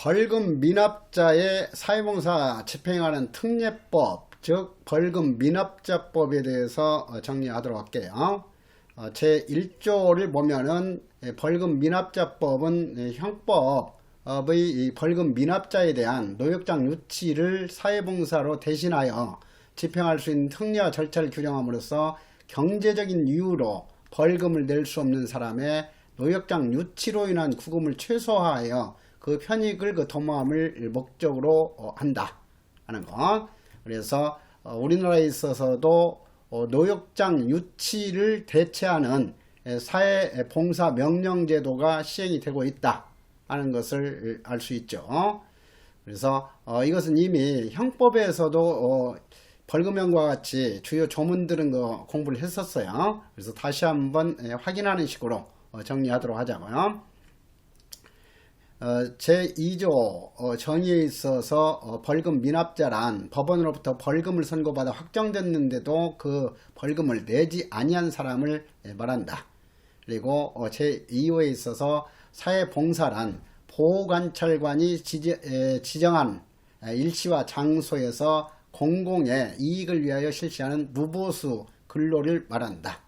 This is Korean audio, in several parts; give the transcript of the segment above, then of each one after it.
벌금 미납자의 사회봉사 집행하는 특례법, 즉 벌금 미납자법에 대해서 정리하도록 할게요. 제1조를 보면은 벌금 미납자법은 형법의 벌금 미납자에 대한 노역장 유치를 사회봉사로 대신하여 집행할 수 있는 특례와 절차를 규정함으로써 경제적인 이유로 벌금을 낼 수 없는 사람의 노역장 유치로 인한 구금을 최소화하여 그 편익을 도모함을 목적으로 한다 하는 거. 그래서 우리나라에 있어서도 노역장 유치를 대체하는 사회봉사 명령제도가 시행이 되고 있다 하는 것을 알 수 있죠. 그래서 이것은 이미 형법에서도 벌금형과 같이 주요 조문들은 공부를 했었어요. 그래서 다시 한번 확인하는 식으로 정리하도록 하자고요. 제2조 정의에 있어서 벌금 미납자란 법원으로부터 벌금을 선고받아 확정됐는데도 그 벌금을 내지 아니한 사람을 말한다. 그리고 제2호에 있어서 사회봉사란 보호관찰관이 지정한 일시와 장소에서 공공의 이익을 위하여 실시하는 무보수 근로를 말한다.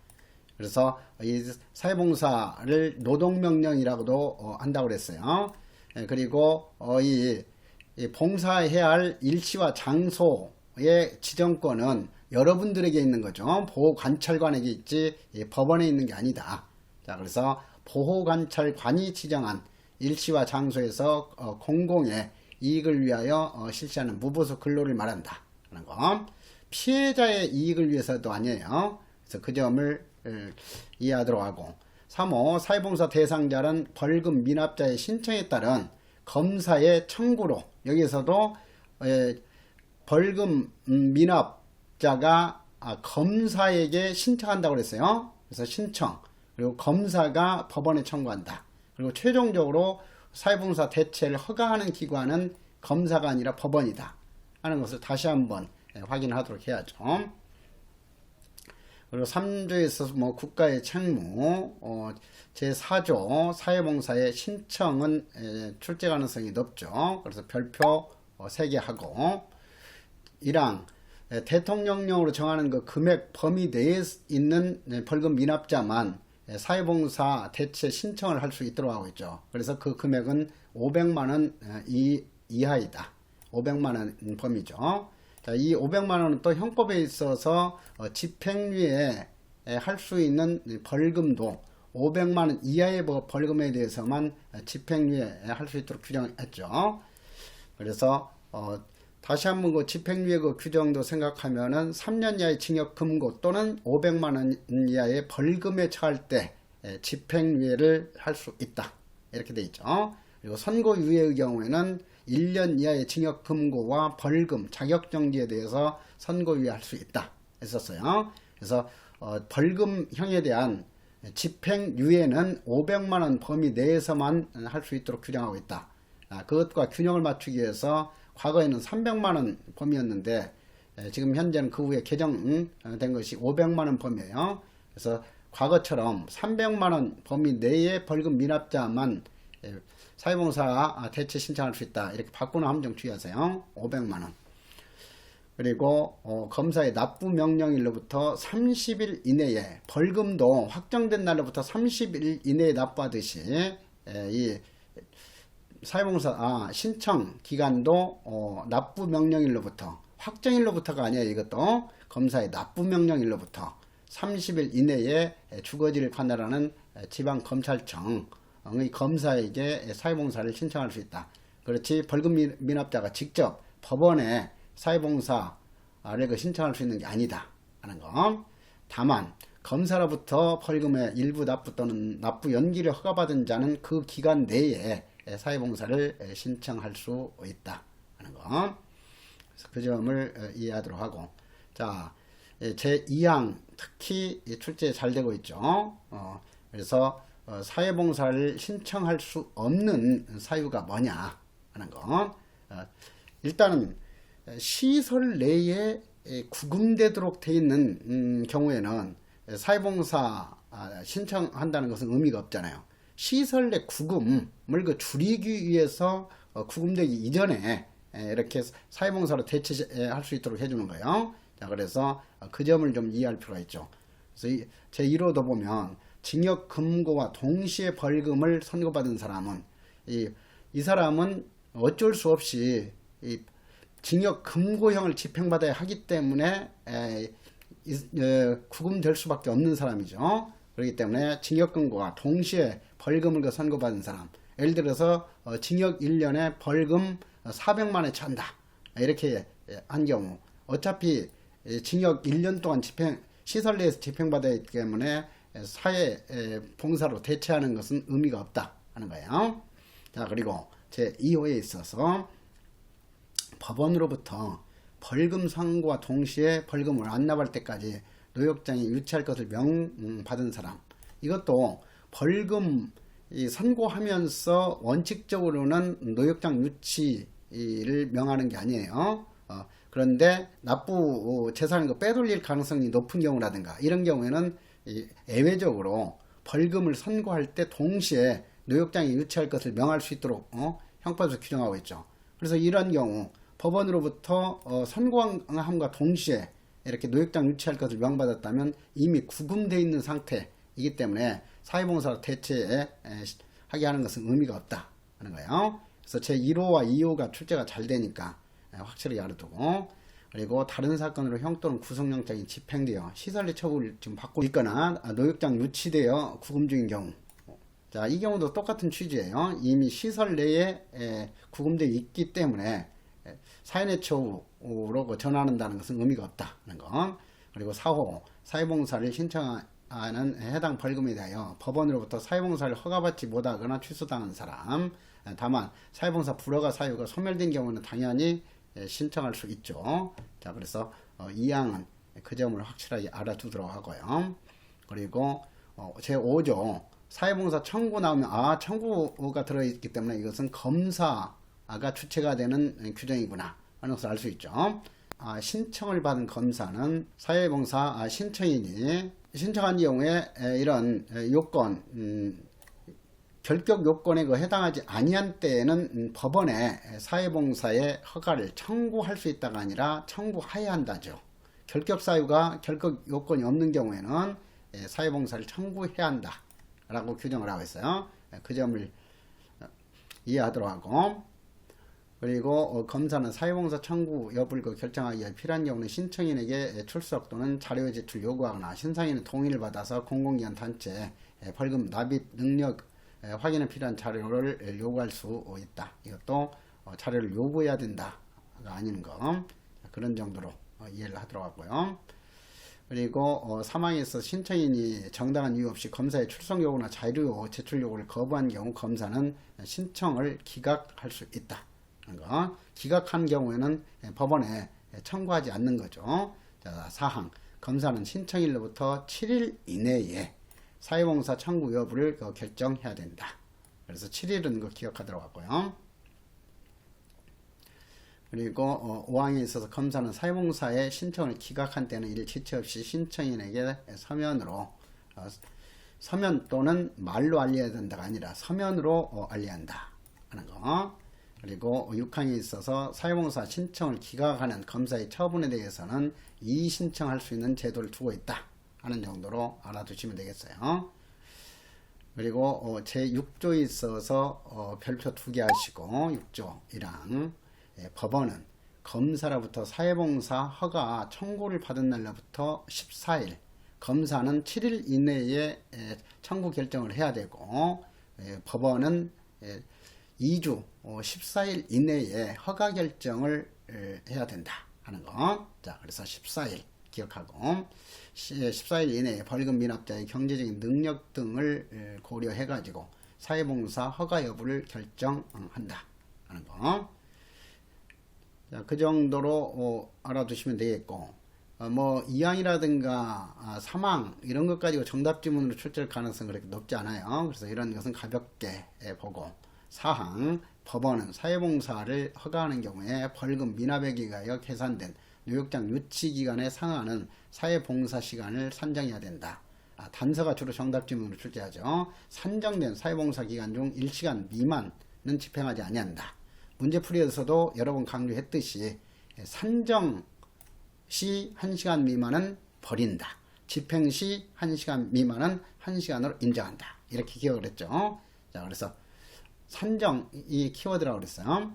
그래서 이 사회봉사를 노동명령이라고도 한다고 그랬어요. 그리고 이 봉사해야 할 일시와 장소의 지정권은 여러분들에게 있는 거죠. 보호관찰관에게 있지 법원에 있는 게 아니다. 자, 그래서 보호관찰관이 지정한 일시와 장소에서 공공의 이익을 위하여 실시하는 무보수 근로를 말한다. 하는 거. 피해자의 이익을 위해서도 아니에요. 그래서 그 점을 이해하도록 하고, 3호 사회봉사 대상자는 벌금 미납자의 신청에 따른 검사의 청구로, 여기에서도 벌금 미납자가 검사에게 신청한다고 그랬어요. 그래서 신청, 그리고 검사가 법원에 청구한다. 그리고 최종적으로 사회봉사 대체를 허가하는 기관은 검사가 아니라 법원이다 하는 것을 다시 한번 확인하도록 해야죠. 그리고 3조에 있어서 국가의 책무, 제4조 사회봉사의 신청은 출제 가능성이 높죠. 그래서 별표 3개 하고, 1항 대통령령으로 정하는 그 금액 범위 내에 있는 벌금 미납자만 사회봉사 대체 신청을 할 수 있도록 하고 있죠. 그래서 그 금액은 500만원 이하이다. 500만원 범위죠. 자, 이 500만원은 또 형법에 있어서 집행유예 할 수 있는 벌금도 500만원 이하의 벌금에 대해서만 집행유예 할 수 있도록 규정했죠. 그래서 다시 한번 그 집행유예 그 규정도 생각하면은 3년 이하의 징역 금고 또는 500만원 이하의 벌금에 처할 때 집행유예를 할 수 있다. 이렇게 돼 있죠. 그리고 선고유예의 경우에는 1년 이하의 징역 금고와 벌금, 자격정지에 대해서 선고유예 할 수 있다 했었어요. 그래서 벌금형에 대한 집행유예는 500만원 범위 내에서만 할 수 있도록 규정하고 있다. 그것과 균형을 맞추기 위해서 과거에는 300만원 범위였는데 지금 현재는 그 후에 개정된 것이 500만원 범위예요. 그래서 과거처럼 300만원 범위 내의 벌금 미납자만 사회봉사 대체 신청할 수 있다. 이렇게 바꾸는 함정 주의하세요. 500만원. 그리고 검사의 납부 명령일로부터 30일 이내에 벌금도 확정된 날로부터 30일 이내에 납부하듯이 이 사회봉사 신청 기간도 납부 명령일로부터, 확정일로부터가 아니에요. 이것도 검사의 납부 명령일로부터 30일 이내에 주거지를 관할하는 지방검찰청 검사에게 사회봉사를 신청할 수 있다. 그렇지 벌금 미납자가 직접 법원에 사회봉사를 신청할 수 있는 게 아니다 하는 거. 다만 검사로부터 벌금의 일부 납부 또는 납부 연기를 허가받은 자는 그 기간 내에 사회봉사를 신청할 수 있다 하는 거. 그래서 그 점을 이해하도록 하고, 자, 제2항 특히 출제 잘 되고 있죠. 그래서 사회봉사를 신청할 수 없는 사유가 뭐냐 하는 거. 일단은 시설 내에 구금되도록 돼 있는 경우에는 사회봉사 신청한다는 것은 의미가 없잖아요. 시설 내 구금을 줄이기 위해서 구금되기 이전에 이렇게 사회봉사로 대체할 수 있도록 해주는 거예요. 자, 그래서 그 점을 좀 이해할 필요가 있죠. 그래서 제 1호도 보면 징역 금고와 동시에 벌금을 선고받은 사람은 이 사람은 어쩔 수 없이 징역 금고형을 집행받아야 하기 때문에 구금될 수밖에 없는 사람이죠. 그렇기 때문에 징역 금고와 동시에 벌금을 선고받은 사람, 예를 들어서 징역 1년에 벌금 400만 원에 찬다 이렇게 한 경우 어차피 징역 1년 동안 시설 내에서 집행받아야 하기 때문에 사회 봉사로 대체하는 것은 의미가 없다 하는 거예요. 자, 그리고 제 2호에 있어서 법원으로부터 벌금 선고와 동시에 벌금을 완납할 때까지 노역장에 유치할 것을 명받은 사람, 이것도 벌금 선고하면서 원칙적으로는 노역장 유치를 명하는 게 아니에요. 그런데 납부 재산을 빼돌릴 가능성이 높은 경우라든가 이런 경우에는 예외적으로 벌금을 선고할 때 동시에 노역장에 유치할 것을 명할 수 있도록 형법에서 규정하고 있죠. 그래서 이런 경우 법원으로부터 선고함과 동시에 이렇게 노역장 유치할 것을 명받았다면 이미 구금되어 있는 상태이기 때문에 사회봉사로 대체하게 하는 것은 의미가 없다 하는 거예요. 그래서 제 1호와 2호가 출제가 잘 되니까 확실히 알아두고, 그리고 다른 사건으로 형 또는 구속영장이 집행되어 시설내 처분을 지금 받고 있거나 노역장 유치되어 구금 중인 경우, 자, 이 경우도 똑같은 취지예요. 이미 시설 내에 구금되어 있기 때문에 사연의 처우로 전환한다는 것은 의미가 없다는 것. 그리고 4호, 사회봉사를 신청하는 해당 벌금에 대하여 법원으로부터 사회봉사를 허가받지 못하거나 취소당한 사람, 다만 사회봉사 불허가 사유가 소멸된 경우는 당연히 신청할 수 있죠. 자, 그래서 이 항은 그 점을 확실하게 알아두도록 하고요. 그리고 제 5조 사회봉사 청구 나오면 청구가 들어있기 때문에 이것은 검사가 주체가 되는 규정이구나 하는 것을 알 수 있죠. 신청을 받은 검사는 사회봉사 신청인이 신청한 경우에 이런 요건, 결격 요건에 해당하지 아니한 때에는 법원에 사회봉사의 허가를 청구할 수 있다가 아니라 청구해야 한다죠. 결격 사유가 결격 요건이 없는 경우에는 사회봉사를 청구해야 한다 라고 규정을 하고 있어요. 그 점을 이해하도록 하고, 그리고 검사는 사회봉사 청구 여부를 결정하기 위해 필요한 경우는 신청인에게 출석 또는 자료 제출 요구하거나 신상인의 동의를 받아서 공공기관 단체 벌금 납입 능력 확인에 필요한 자료를 요구할 수 있다. 이것도 자료를 요구해야 된다가 아닌 거, 그런 정도로 이해를 하도록 하고요. 그리고 사망에서 신청인이 정당한 이유 없이 검사의 출석 요구나 자료 제출 요구를 거부한 경우 검사는 신청을 기각할 수 있다. 기각한 경우에는 법원에 청구하지 않는 거죠. 자, 사항, 검사는 신청일로부터 7일 이내에 사회봉사 청구 여부를 결정해야 된다. 그래서 7일은 기억하도록 하고요. 그리고 5항에 있어서 검사는 사회봉사의 신청을 기각한 때는 이를 지체 없이 신청인에게 서면 또는 말로 알려야 된다가 아니라 서면으로 알려야 한다 하는 거. 그리고 6항에 있어서 사회봉사 신청을 기각하는 검사의 처분에 대해서는 이의 신청할 수 있는 제도를 두고 있다 하는 정도로 알아두시면 되겠어요. 그리고 제 6조에 있어서 별표 2개 하시고 6조 1항, 법원은 검사로부터 사회봉사 허가 청구를 받은 날로부터 14일, 검사는 7일 이내에 청구 결정을 해야 되고, 법원은 2주 14일 이내에 허가 결정을 해야 된다 하는 거. 자, 그래서 14일 기억하고, 14일 이내에 벌금 미납자의 경제적인 능력 등을 고려해 가지고 사회봉사 허가 여부를 결정한다 하는 거. 자, 그 정도로 알아두시면 되겠고, 뭐 2항이라든가 3항 이런 것 가지고 정답 지문으로 출제할 가능성은 그렇게 높지 않아요. 그래서 이런 것은 가볍게 보고, 4항, 법원은 사회봉사를 허가하는 경우에 벌금 미납에 기하여 계산된 노역장 유치 기간에 상하는 사회봉사 시간을 산정해야 된다. 단서가 주로 정답 지문으로 출제하죠. 산정된 사회봉사 기간 중 1시간 미만은 집행하지 아니한다. 문제풀이에서도 여러 번 강조했듯이 산정 시 1시간 미만은 버린다. 집행 시 1시간 미만은 1시간으로 인정한다. 이렇게 기억을 했죠. 자, 그래서 산정 이 키워드라고 그랬어요.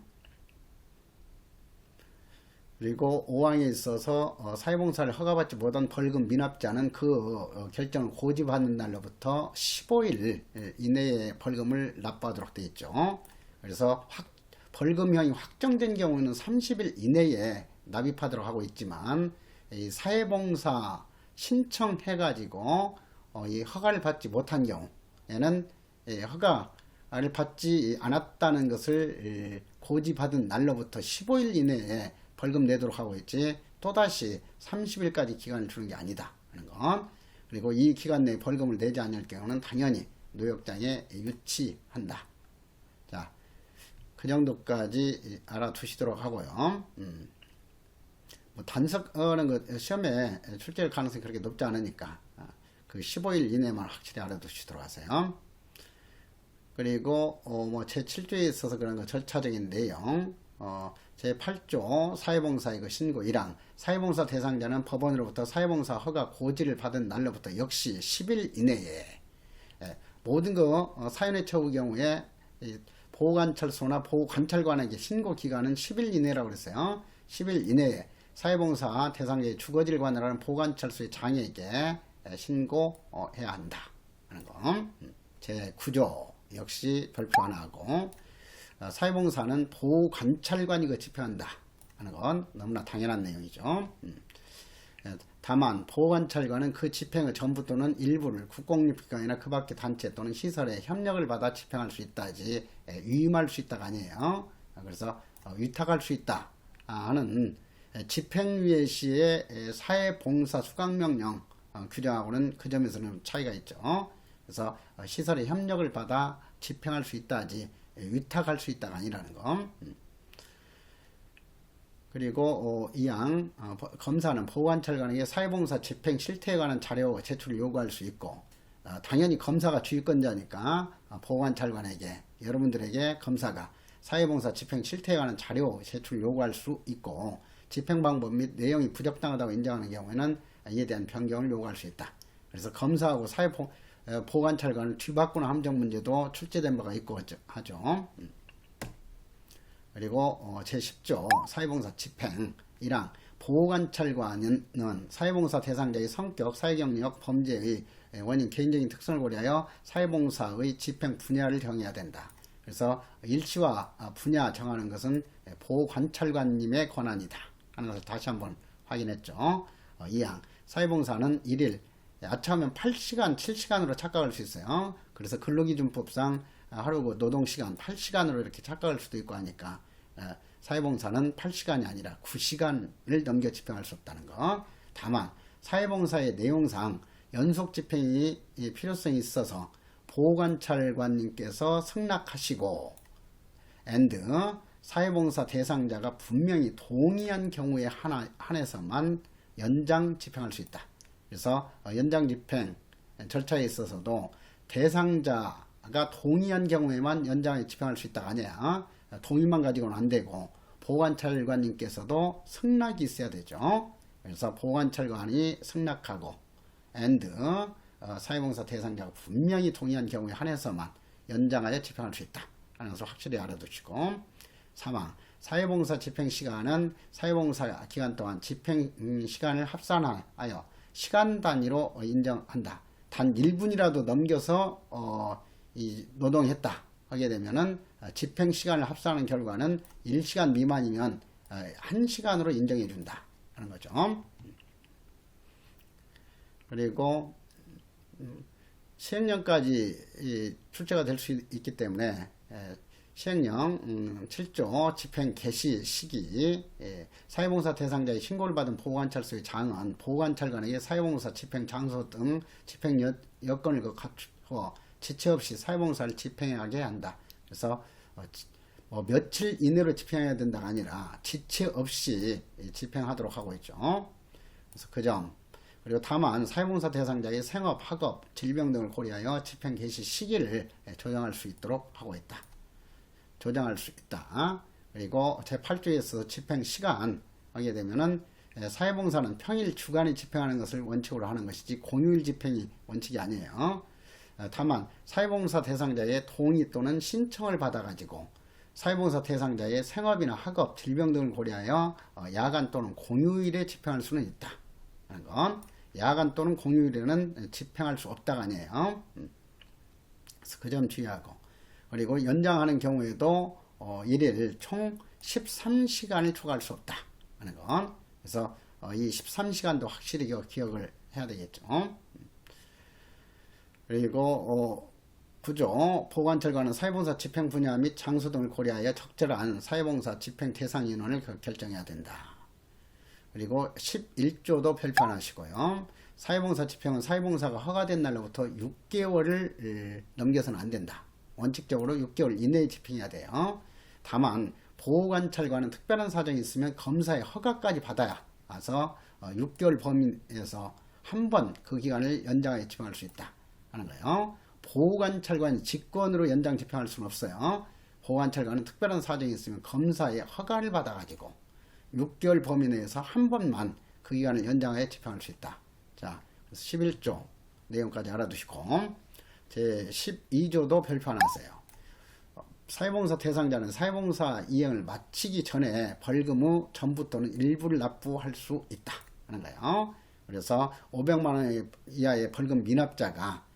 그리고 5항에 있어서 사회봉사를 허가받지 못한 벌금 미납자는 그 결정을 고지받는 날로부터 15일 이내에 벌금을 납부하도록 되어 있죠. 그래서 벌금형이 확정된 경우에는 30일 이내에 납입하도록 하고 있지만 이 사회봉사 신청해가지고 이 허가를 받지 못한 경우에는 허가를 받지 않았다는 것을 고지받은 날로부터 15일 이내에 벌금 내도록 하고 있지 또다시 30일까지 기간을 주는 게 아니다 하는 것. 그리고 이 기간 내에 벌금을 내지 않을 경우는 당연히 노역장에 유치한다. 자, 그 정도까지 알아두시도록 하고요. 뭐 단석하는 것 시험에 출제할 가능성이 그렇게 높지 않으니까 그 15일 이내만 확실히 알아두시도록 하세요. 그리고 뭐 제7조에 있어서 그런 거 절차적인 내용 제8조 사회봉사 이거 신고 1항 사회봉사 대상자는 법원으로부터 사회봉사 허가 고지를 받은 날로부터 역시 10일 이내에 모든 거 사연의 처우 경우에 보호관찰소나 보호관찰관에게 신고 기간은 10일 이내라고 그랬어요. 10일 이내에 사회봉사 대상자의 주거지를 관할하는 보호관찰소의 장애에게 신고해야 한다 하는 거. 제9조 역시 발표 하나 하고 사회봉사는 보호관찰관이 집행한다 하는 건 너무나 당연한 내용이죠. 다만 보호관찰관은 그 집행의 전부 또는 일부를 국공립기관이나 그 밖의 단체 또는 시설에 협력을 받아 집행할 수 있다지 위임할 수 있다가 아니에요. 그래서 위탁할 수 있다 하는 집행유예 시의 사회봉사 수강명령 규정하고는 그 점에서는 차이가 있죠. 그래서 시설에 협력을 받아 집행할 수 있다지 위탁할 수 있다가 아니라는 거. 그리고 2항 검사는 보호관찰관에게 사회봉사 집행 실태에 관한 자료 제출을 요구할 수 있고 당연히 검사가 주의권자니까 보호관찰관에게 여러분들에게 검사가 사회봉사 집행 실태에 관한 자료 제출을 요구할 수 있고 집행 방법 및 내용이 부적당하다고 인정하는 경우에는 이에 대한 변경을 요구할 수 있다. 그래서 검사하고 보호관찰관을 뒤바꾸는 함정 문제도 출제된 바가 있고 하죠. 그리고 제10조 사회봉사 집행 1항 보호관찰관은 사회봉사 대상자의 성격, 사회경력, 범죄의 원인, 개인적인 특성을 고려하여 사회봉사의 집행 분야를 정해야 된다. 그래서 일시와 분야 정하는 것은 보호관찰관님의 권한이다 하는 것을 다시 한번 확인했죠. 2항 사회봉사는 1일 야차하면 8시간, 7시간으로 착각할 수 있어요. 그래서 근로기준법상 하루 노동시간 8시간으로 이렇게 착각할 수도 있고 하니까 사회봉사는 8시간이 아니라 9시간을 넘겨 집행할 수 없다는 거. 다만 사회봉사의 내용상 연속 집행이 필요성이 있어서 보호관찰관님께서 승낙하시고 사회봉사 대상자가 분명히 동의한 경우에 한해서만 연장 집행할 수 있다. 그래서 연장 집행 절차에 있어서도 대상자가 동의한 경우에만 연장에 집행할 수 있다가 아니야. 동의만 가지고는 안 되고 보호관찰관님께서도 승낙이 있어야 되죠. 그래서 보호관찰관이 승낙하고 사회봉사 대상자가 분명히 동의한 경우에 한해서만 연장하여 집행할 수 있다 하는 것을 확실히 알아두시고 3항 사회봉사 집행 시간은 사회봉사 기간 동안 집행 시간을 합산하여 시간 단위로 인정한다. 단 1분이라도 넘겨서 노동했다 하게 되면은 집행 시간을 합산하는 결과는 1시간 미만이면 1시간으로 인정해 준다 하는 거죠. 그리고 시행령까지 출제가 될 수 있기 때문에 시행령 7조 집행 개시 시기 사회봉사 대상자의 신고를 받은 보호관찰소의 장은 보호관찰관에게 사회봉사 집행 장소 등 집행 여건을 갖추어 지체 없이 사회봉사를 집행하게 한다. 그래서 며칠 이내로 집행해야 된다가 아니라 지체 없이 집행하도록 하고 있죠. 그래서 그 점. 그리고 다만 사회봉사 대상자의 생업, 학업, 질병 등을 고려하여 집행 개시 시기를 조정할 수 있도록 하고 있다. 조정할 수 있다. 그리고 제8조에서 집행 시간 하게 되면은 사회봉사는 평일 주간에 집행하는 것을 원칙으로 하는 것이지 공휴일 집행이 원칙이 아니에요. 다만 사회봉사 대상자의 동의 또는 신청을 받아가지고 사회봉사 대상자의 생업이나 학업, 질병 등을 고려하여 야간 또는 공휴일에 집행할 수는 있다 하는 건, 야간 또는 공휴일에는 집행할 수 없다가 아니에요. 그래서 그 점 주의하고, 그리고 연장하는 경우에도 일일 총 13시간을 초과할 수 없다 하는 건, 그래서 이 13시간도 확실히 기억을 해야 되겠죠. 그리고 9조 보관철과는 사회봉사 집행 분야 및 장소 등을 고려하여 적절한 사회봉사 집행 대상 인원을 결정해야 된다. 그리고 11조도 별표하시고요. 사회봉사 집행은 사회봉사가 허가된 날로부터 6개월을 넘겨서는 안 된다. 원칙적으로 6개월 이내에 집행해야 돼요. 다만 보호관찰과는 특별한 사정이 있으면 검사의 허가까지 받아야 와서 6개월 범위에서 한 번 그 기간을 연장하여 집행할 수 있다 하는 거예요. 보호관찰관이 직권으로 연장 집행할 수는 없어요. 보호관찰관은 특별한 사정이 있으면 검사의 허가를 받아가지고 6개월 범위 내에서 한 번만 그 기간을 연장하여 집행할 수 있다. 자, 그래서 11조 내용까지 알아두시고 제 12조도 별표 하나 하세요. 사회봉사 대상자는 사회봉사 이행을 마치기 전에 벌금 후 전부 또는 일부를 납부할 수 있다 하는 거예요. 그래서 500만 원 이하의 벌금 미납자가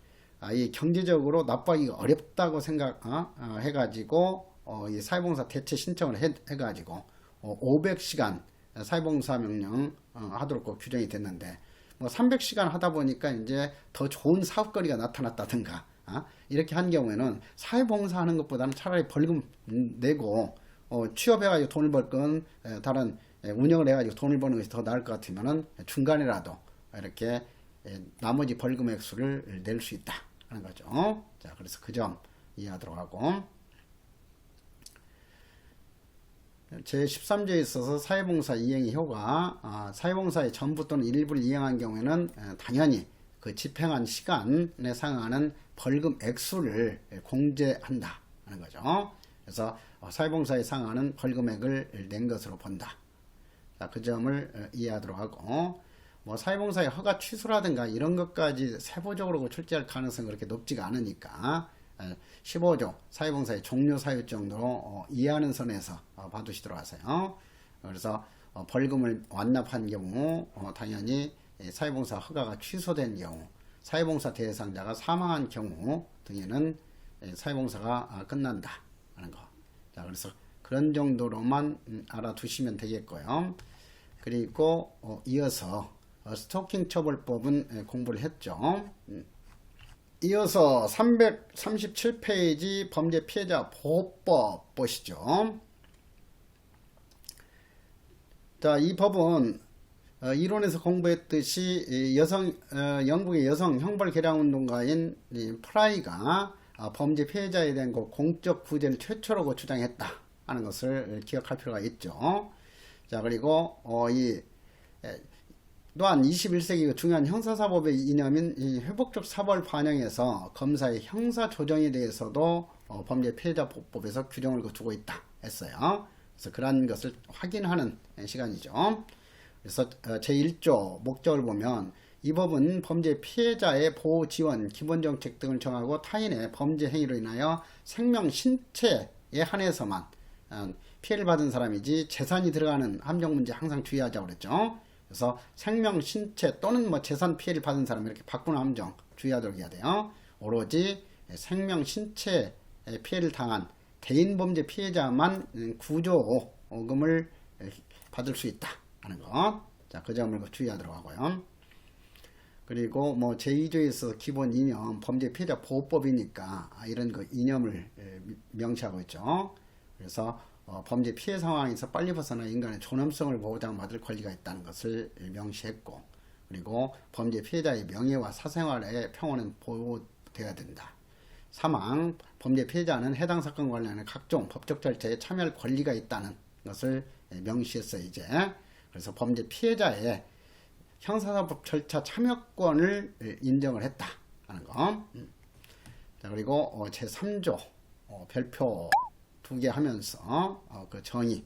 이 경제적으로 납부하기가 어렵다고 생각해가지고 이 사회봉사 대체 신청을 해가지고 500시간 사회봉사 명령 하도록 규정이 됐는데, 뭐 300시간 하다 보니까 이제 더 좋은 사업거리가 나타났다든가 이렇게 한 경우에는 사회봉사 하는 것보다는 차라리 벌금 내고 취업해가지고 돈을 벌 건 다른 운영을 해가지고 돈을 버는 것이 더 나을 것 같으면은 중간에라도 이렇게 나머지 벌금 액수를 낼 수 있다 하는 거죠. 자, 그래서 그 점 이해하도록 하고, 제13조에 있어서 사회봉사 이행의 효과, 사회봉사의 전부 또는 일부를 이행한 경우에는 당연히 그 집행한 시간에 상응하는 벌금 액수를 공제한다 하는 거죠. 그래서 사회봉사에 상응하는 벌금액을 낸 것으로 본다. 자, 그 점을 이해하도록 하고, 뭐 사회봉사의 허가 취소라든가 이런 것까지 세부적으로 출제할 가능성이 그렇게 높지가 않으니까 15조 사회봉사의 종료 사유 정도로 이해하는 선에서 봐두시도록 하세요. 그래서 벌금을 완납한 경우 당연히 사회봉사 허가가 취소된 경우, 사회봉사 대상자가 사망한 경우 등에는 사회봉사가 끝난다 하는 거. 자, 그래서 그런 정도로만 알아두시면 되겠고요. 그리고 이어서 스토킹 처벌법은 공부를 했죠. 이어서 337페이지 범죄 피해자 보호법 보시죠. 자, 이 법은 이론에서 공부했듯이 영국의 여성 형벌 개량 운동가인 프라이가 범죄 피해자에 대한 공적 구제를 최초로 주장했다 하는 것을 기억할 필요가 있죠. 자, 그리고 또한 21세기 중요한 형사사법의 이념인 이 회복적 사벌 반영에서 검사의 형사 조정에 대해서도 범죄 피해자 보호법에서 규정을 두고 있다 했어요. 그래서 그러한 것을 확인하는 시간이죠. 그래서 제1조 목적을 보면 이 법은 범죄 피해자의 보호 지원, 기본 정책 등을 정하고 타인의 범죄 행위로 인하여 생명, 신체에 한해서만 피해를 받은 사람이지 재산이 들어가는 함정 문제 항상 주의하자고 그랬죠. 그래서 생명, 신체 또는 뭐 재산 피해를 받은 사람 이렇게 바꾸는 함정 주의하도록 해야 돼요. 오로지 생명, 신체 피해를 당한 개인 범죄 피해자만 구조금을 받을 수 있다 하는 거. 자, 그 점을 주의하도록 하고요. 그리고 뭐 제2조에 있어서 기본 이념 범죄 피해자 보호법이니까 이런 그 이념을 명시하고 있죠. 그래서 범죄 피해 상황에서 빨리 벗어나 인간의 존엄성을 보장받을 권리가 있다는 것을 명시했고, 그리고 범죄 피해자의 명예와 사생활의 평온은 보호되어야 된다. 사망, 범죄 피해자는 해당 사건 관련한 각종 법적 절차에 참여할 권리가 있다는 것을 명시했어요, 이제. 그래서 범죄 피해자의 형사사법 절차 참여권을 인정을 했다 하는 거. 자, 그리고 제3조 별표 두 개 하면서 그 정의.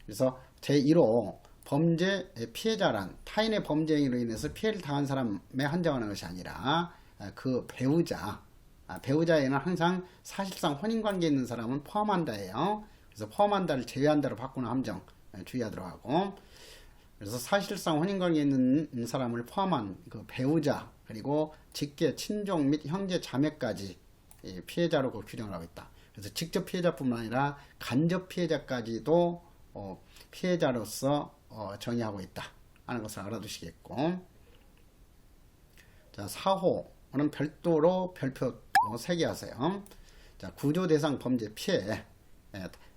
그래서 제1호 범죄 피해자란 타인의 범죄 행위로 인해서 피해를 당한 사람에 한정하는 것이 아니라 그 배우자에는 항상 사실상 혼인관계에 있는 사람은 포함한다예요. 그래서 포함한다를 제외한다로 바꾸는 함정 주의하도록 하고, 그래서 사실상 혼인관계에 있는 사람을 포함한 그 배우자 그리고 직계, 친족 및 형제, 자매까지 피해자로 그 규정을 하고 있다. 그래서 직접 피해자뿐만 아니라 간접 피해자까지도 피해자로서 정의하고 있다 하는 것을 알아두시겠고, 자 4호는 별도로 별표 3개 하세요. 자 구조대상 범죄 피해,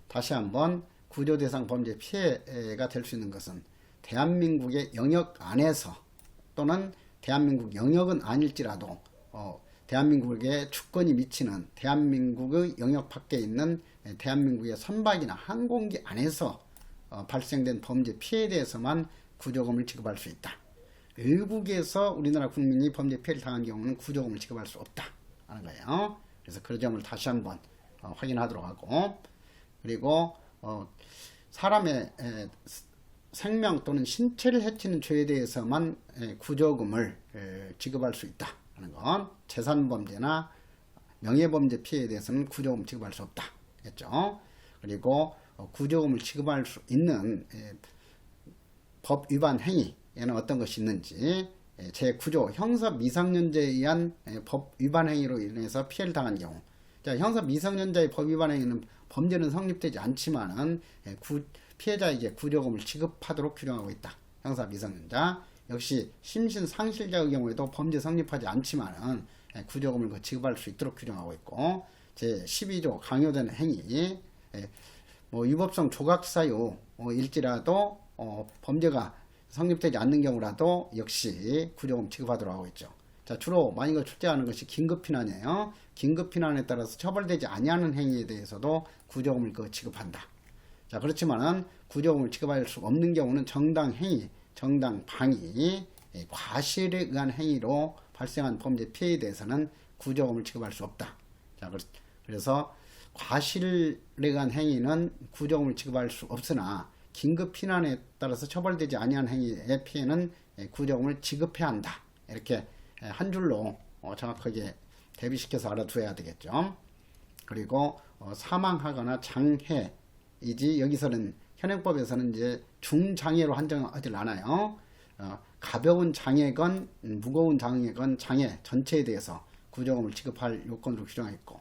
다시 한번 구조대상 범죄 피해가 될 수 있는 것은 대한민국의 영역 안에서 또는 대한민국 영역은 아닐지라도 대한민국에 주권이 미치는 대한민국의 영역 밖에 있는 대한민국의 선박이나 항공기 안에서 발생된 범죄 피해에 대해서만 구조금을 지급할 수 있다. 외국에서 우리나라 국민이 범죄 피해를 당한 경우는 구조금을 지급할 수 없다 하는 거예요. 그래서 그 점을 다시 한번 확인하도록 하고, 그리고 사람의 생명 또는 신체를 해치는 죄에 대해서만 구조금을 지급할 수 있다 하는 건, 재산범죄나 명예범죄 피해에 대해서는 구조금 지급할 수 없다 했죠. 그리고 구조금을 지급할 수 있는 법 위반 행위에는 어떤 것이 있는지, 제9조 형사 미성년자에 의한 법 위반 행위로 인해서 피해를 당한 경우, 자, 형사 미성년자의 법 위반 행위는 범죄는 성립되지 않지만은 피해자에게 구조금을 지급하도록 규정하고 있다. 형사 미성년자. 역시 심신 상실자의 경우에도 범죄 성립하지 않지만은 구조금을 지급할 수 있도록 규정하고 있고, 제 12조 강요된 행위, 위법성 조각 사유일지라도 범죄가 성립되지 않는 경우라도 역시 구조금 지급하도록 하고 있죠. 자, 주로 많이 출제하는 것이 긴급피난이에요. 긴급피난에 따라서 처벌되지 아니하는 행위에 대해서도 구조금을 지급한다. 자, 그렇지만은 구조금을 지급할 수 없는 경우는 정당 행위, 정당 방위, 과실에 의한 행위로 발생한 범죄 피해에 대해서는 구조금을 지급할 수 없다. 자, 그래서 과실에 의한 행위는 구조금을 지급할 수 없으나 긴급 피난에 따라서 처벌되지 아니한 행위의 피해는 구조금을 지급해야 한다. 이렇게 한 줄로 정확하게 대비시켜서 알아두어야 되겠죠. 그리고 사망하거나 장해이지, 여기서는 현행법에서는 이제 중장애로 한정하지 않아요. 가벼운 장애건 무거운 장애건 장애 전체에 대해서 구조금을 지급할 요건으로 규정했고,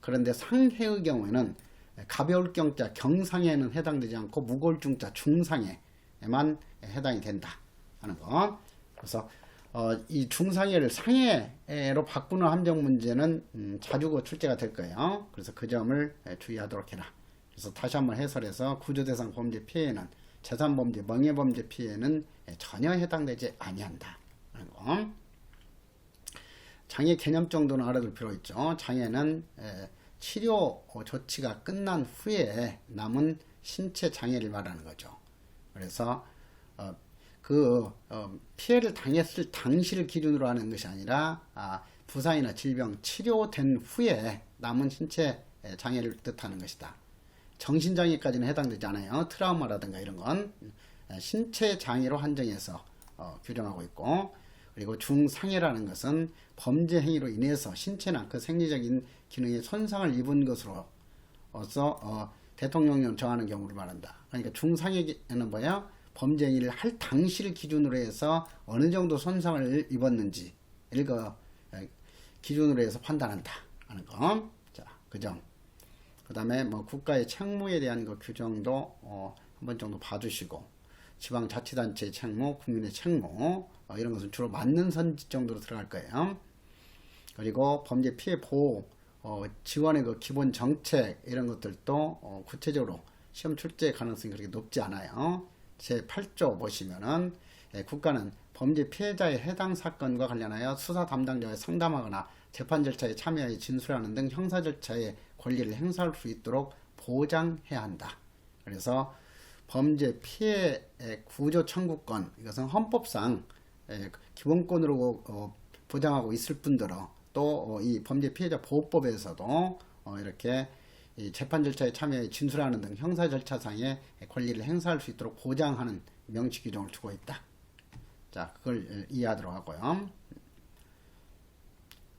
그런데 상해의 경우에는 가벼울 경자 경상해는 해당되지 않고 무거울 중자 중상해에만 해당이 된다 하는 것. 그래서 이 중상해를 상해로 바꾸는 함정 문제는 자주 출제가 될 거예요. 그래서 그 점을 주의하도록 해라. 그래서 다시 한번 해설해서 구조대상 범죄 피해는 재산범죄, 명예범죄 피해는 전혀 해당되지 아니한다 하는 거. 장애 개념 정도는 알아둘 필요 있죠. 장애는 치료 조치가 끝난 후에 남은 신체 장애를 말하는 거죠. 그래서 피해를 당했을 당시를 기준으로 하는 것이 아니라 부상이나 질병 치료된 후에 남은 신체 장애를 뜻하는 것이다. 정신장애까지는 해당되지 않아요. 트라우마라든가 이런 건 신체 장애로 한정해서 규정하고 있고, 그리고 중상해라는 것은 범죄 행위로 인해서 신체나 그 생리적인 기능에 손상을 입은 것으로서 대통령령 정하는 경우를 말한다. 그러니까 중상해는 뭐야? 범죄 행위를 할 당시를 기준으로 해서 어느 정도 손상을 입었는지 이거 기준으로 해서 판단한다 하는 거. 자, 그 점. 그 다음에 국가의 책무에 대한 규정도 한 번 정도 봐주시고, 지방자치단체의 책무, 국민의 책무, 이런 것은 주로 맞는 선지 정도로 들어갈 거예요. 그리고 범죄 피해 보호 지원의 기본 정책 이런 것들도 구체적으로 시험 출제 가능성이 그렇게 높지 않아요. 제8조 보시면은 국가는 범죄 피해자의 해당 사건과 관련하여 수사 담당자와 상담하거나 재판 절차에 참여하여 진술하는 등 형사 절차의 권리를 행사할 수 있도록 보장해야 한다. 그래서 범죄 피해 구조 청구권, 이것은 헌법상 기본권으로 보장하고 있을 뿐더러 또 이 범죄 피해자 보호법에서도 이렇게 이 재판 절차에 참여해 진술하는 등 형사 절차상의 권리를 행사할 수 있도록 보장하는 명시 규정을 두고 있다. 자, 그걸 이해하도록 하고요.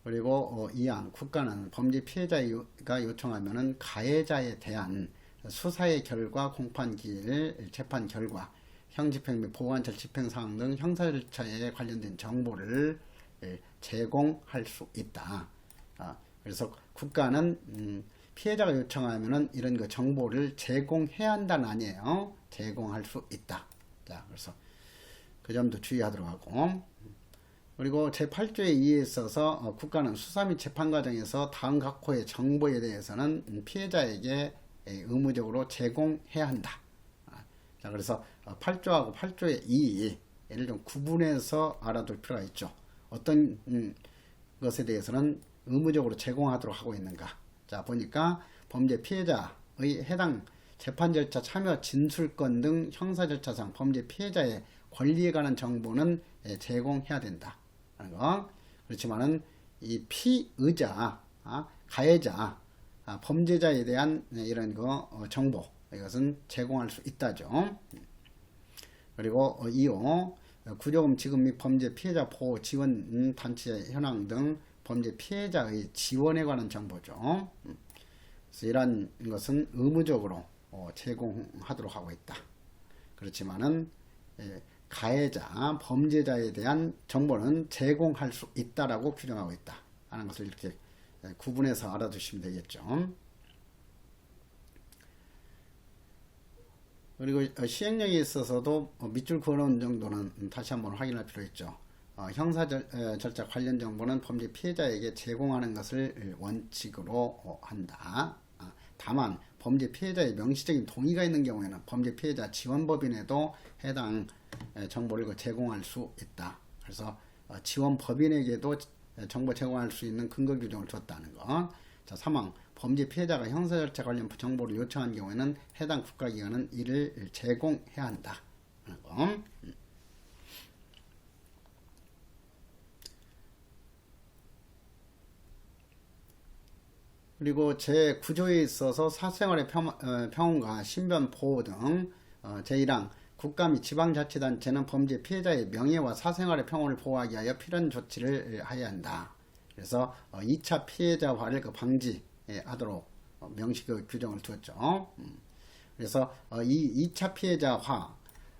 그리고 2항 국가는 범죄 피해자가 요청하면은 가해자에 대한 수사의 결과, 공판기일, 재판 결과, 형집행 및 보호관찰 집행사항 등 형사 절차에 관련된 정보를 제공할 수 있다. 그래서 국가는 피해자가 요청하면은 이런 그 정보를 제공해야 한다는 아니에요. 제공할 수 있다. 자, 그래서 그 점도 주의하도록 하고, 그리고 제8조에 의해 있어서 국가는 수사 및 재판 과정에서 다음 각호의 정보에 대해서는 피해자에게 의무적으로 제공해야 한다. 자, 그래서 8조하고 8조의 2를 좀 구분해서 알아둘 필요가 있죠. 어떤 것에 대해서는 의무적으로 제공하도록 하고 있는가. 자, 보니까 범죄 피해자의 해당 재판 절차 참여 진술권 등 형사 절차상 범죄 피해자의 권리에 관한 정보는 제공해야 된다. 하는 거. 그렇지만은 이 피의자, 가해자, 범죄자에 대한 이런 거 정보, 이것은 제공할 수 있다죠. 그리고 2호 구조금 지급 및 범죄 피해자 보호 지원 단체 현황 등 범죄 피해자의 지원에 관한 정보죠. 그래서 이러한 것은 의무적으로 제공하도록 하고 있다. 그렇지만은 가해자, 범죄자에 대한 정보는 제공할 수 있다라고 규정하고 있다 하는 것을 이렇게 구분해서 알아두시면 되겠죠. 그리고 시행령에 있어서도 밑줄 그어놓은 정도는 다시 한번 확인할 필요 있죠. 형사 절차 관련 정보는 범죄 피해자에게 제공하는 것을 원칙으로 한다. 다만 범죄 피해자의 명시적인 동의가 있는 경우에는 범죄 피해자 지원법인에도 해당 정보를 제공할 수 있다. 그래서 지원법인에게도 정보 제공할 수 있는 근거 규정을 줬다는 것. 자, 3항 범죄 피해자가 형사 절차 관련 정보를 요청한 경우에는 해당 국가기관은 이를 제공해야 한다. 하는 거. 그리고 제9조에 있어서 사생활의 평온과 신변 보호 등 제1항 국가 및 지방자치단체는 범죄 피해자의 명예와 사생활의 평온을 보호하기 위하여 필요한 조치를 해야 한다. 그래서 2차 피해자화를 방지하도록 명시 규정을 두었죠. 그래서 이 2차 피해자화,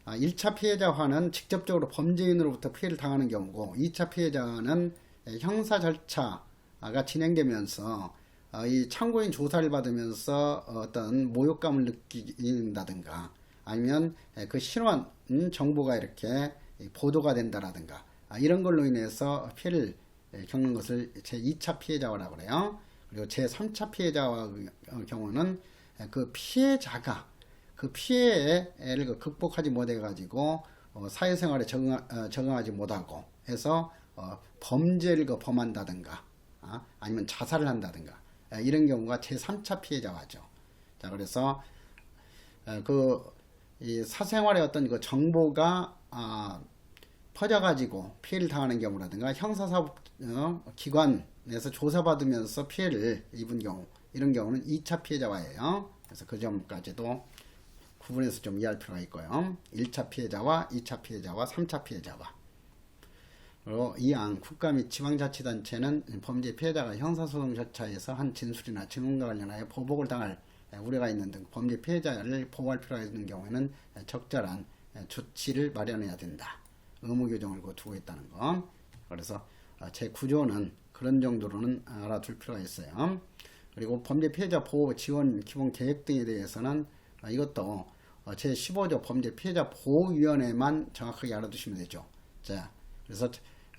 1차 피해자화는 직접적으로 범죄인으로부터 피해를 당하는 경우고 2차 피해자는 형사 절차가 진행되면서 이 참고인 조사를 받으면서 어떤 모욕감을 느낀다든가 아니면 그 신원 정보가 이렇게 보도가 된다라든가 이런 걸로 인해서 피해를 겪는 것을 제2차 피해자화라고 그래요. 그리고 제3차 피해자화 경우는 그 피해자가 그 피해를 극복하지 못해 가지고 사회생활에 적응하지 못하고 해서 범죄를 범한다든가 아니면 자살을 한다든가 이런 경우가 제3차 피해자화죠. 자, 그래서 이 사생활의 어떤 그 정보가 퍼져가지고 피해를 당하는 경우라든가 형사사법 기관에서 조사받으면서 피해를 입은 경우 이런 경우는 2차 피해자화예요. 그래서 그 점까지도 구분해서 좀 이해할 필요가 있고요. 1차 피해자와 2차 피해자와 3차 피해자와 그리고 2항 국가 및 지방자치단체는 범죄 피해자가 형사소송 절차에서 한 진술이나 증언과 관련하여 보복을 당할 우려가 있는 등 범죄 피해자를 보호할 필요가 있는 경우에는 적절한 조치를 마련해야 된다. 의무 규정을 두고 있다는 거. 그래서 제9조는 그런 정도로는 알아둘 필요가 있어요. 그리고 범죄 피해자 보호 지원 기본 계획 등에 대해서는 이것도 제15조 범죄 피해자 보호위원회만 정확하게 알아두시면 되죠. 자, 그래서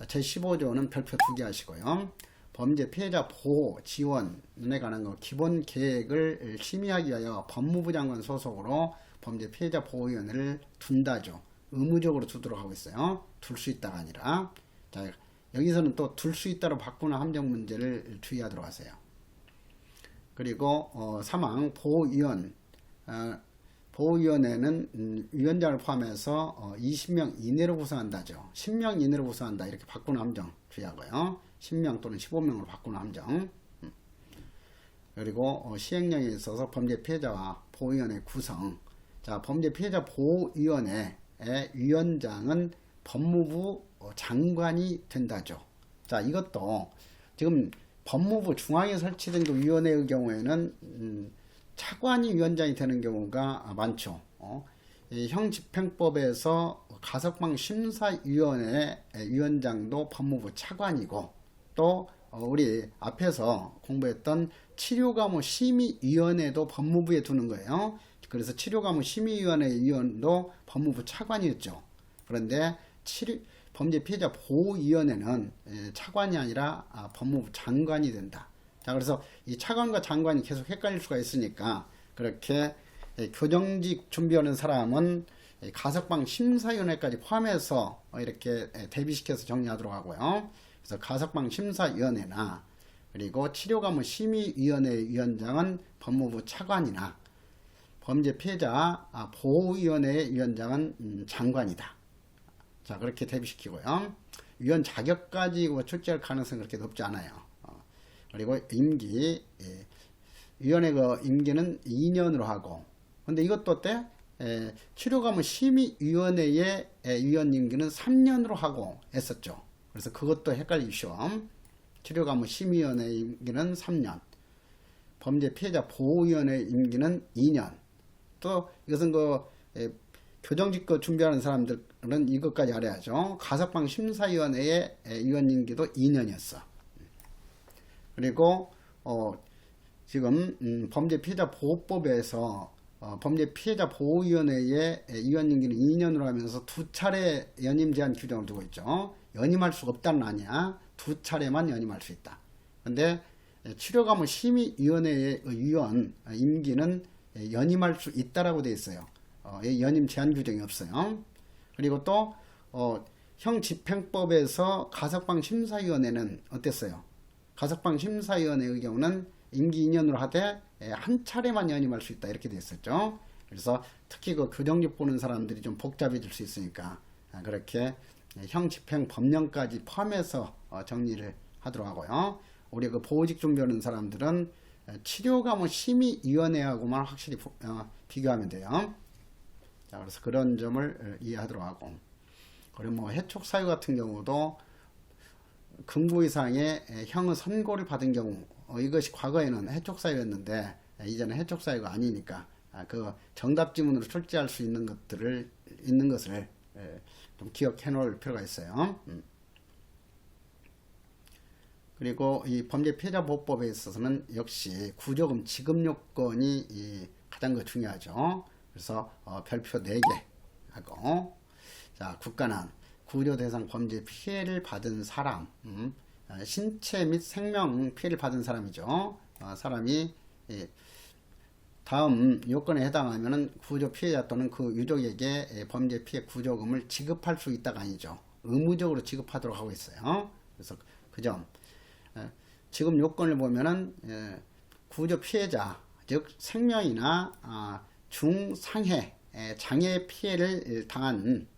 제15조는 별표 2개 하시고요. 범죄 피해자 보호 지원에 관한 거 기본 계획을 심의하기 위하여 법무부 장관 소속으로 범죄 피해자 보호위원회를 둔다죠. 의무적으로 두도록 하고 있어요. 둘 수 있다가 아니라. 자, 여기서는 또 둘 수 있다로 바꾸는 함정 문제를 주의하도록 하세요. 그리고 3항 보호위원회는 위원장을 포함해서 20명 이내로 구성한다죠. 10명 이내로 구성한다. 이렇게 바꾸는 함정 주의하고요. 10명 또는 15명으로 바꾸는 함정. 그리고 시행령에 있어서 범죄 피해자와 보호위원회 구성. 자, 범죄 피해자 보호위원회의 위원장은 법무부 장관이 된다죠. 자, 이것도 지금 법무부 중앙에 설치된 그 위원회의 경우에는 차관이 위원장이 되는 경우가 많죠. 이 형집행법에서 가석방 심사위원회 위원장도 법무부 차관이고, 또 우리 앞에서 공부했던 치료감호 심의위원회도 법무부에 두는 거예요. 그래서 치료감호 심의위원회 위원도 법무부 차관이었죠. 그런데 범죄 피해자 보호위원회는 차관이 아니라 법무부 장관이 된다. 자, 그래서 이 차관과 장관이 계속 헷갈릴 수가 있으니까 그렇게 교정직 준비하는 사람은 가석방 심사위원회까지 포함해서 이렇게 대비시켜서 정리하도록 하고요. 그래서 가석방 심사위원회나 그리고 치료감호 심의위원회 위원장은 법무부 차관이나 범죄 피해자 보호위원회 위원장은 장관이다. 자, 그렇게 대비시키고요. 위원 자격까지 출제할 가능성은 그렇게 높지 않아요. 그리고 임기, 위원회 그 임기는 2년으로 하고, 근데 이것도 어때? 치료감호 심의위원회의 위원 임기는 3년으로 하고 했었죠. 그래서 그것도 헷갈리시오. 치료감호 심의위원회 임기는 3년, 범죄 피해자 보호위원회 임기는 2년. 또 이것은 교정직 준비하는 사람들은 이것까지 알아야죠. 가석방 심사위원회의 위원 임기도 2년이었어. 그리고 지금 범죄 피해자 보호법에서 범죄 피해자 보호위원회의 위원 임기는 2년으로 하면서 2차례 연임 제한 규정을 두고 있죠. 연임할 수가 없다는 아니야. 2차례만 연임할 수 있다. 근데 치료감호 심의위원회의 위원 임기는 연임할 수 있다라고 되어 있어요. 연임 제한 규정이 없어요. 그리고 또 형집행법에서 가석방 심사위원회는 어땠어요? 가석방 심사위원회의 경우는 임기 2년으로 하되 한 차례만 연임할 수 있다 이렇게 되어 있었죠. 그래서 특히 그 교정직 보는 사람들이 좀 복잡해질 수 있으니까 그렇게 형집행법령까지 포함해서 정리를 하도록 하고요. 우리 그 보호직 준비하는 사람들은 치료감호 심의위원회하고만 확실히 비교하면 돼요. 자, 그래서 그런 점을 이해하도록 하고, 그리고 해촉 사유 같은 경우도 금고 이상의 형의 선고를 받은 경우, 이것이 과거에는 해촉 사유였는데 이제는 해촉 사유가 아니니까 그 정답 지문으로 출제할 수 있는 것을 좀 기억해 놓을 필요가 있어요. 그리고 이 범죄 피해자 보호법에 있어서는 역시 구조금 지급 요건이 가장 중요하죠. 그래서 별표 4개 하고, 자, 국가는 구조 대상 범죄 피해를 받은 사람, 신체 및 생명 피해를 받은 사람이죠. 사람이 다음 요건에 해당하면은 구조 피해자 또는 그 유족에게 범죄 피해 구조금을 지급할 수 있다가 아니죠. 의무적으로 지급하도록 하고 있어요. 그래서 그 점, 지금 요건을 보면은 구조 피해자, 즉 생명이나 중상해 장애 피해를 당한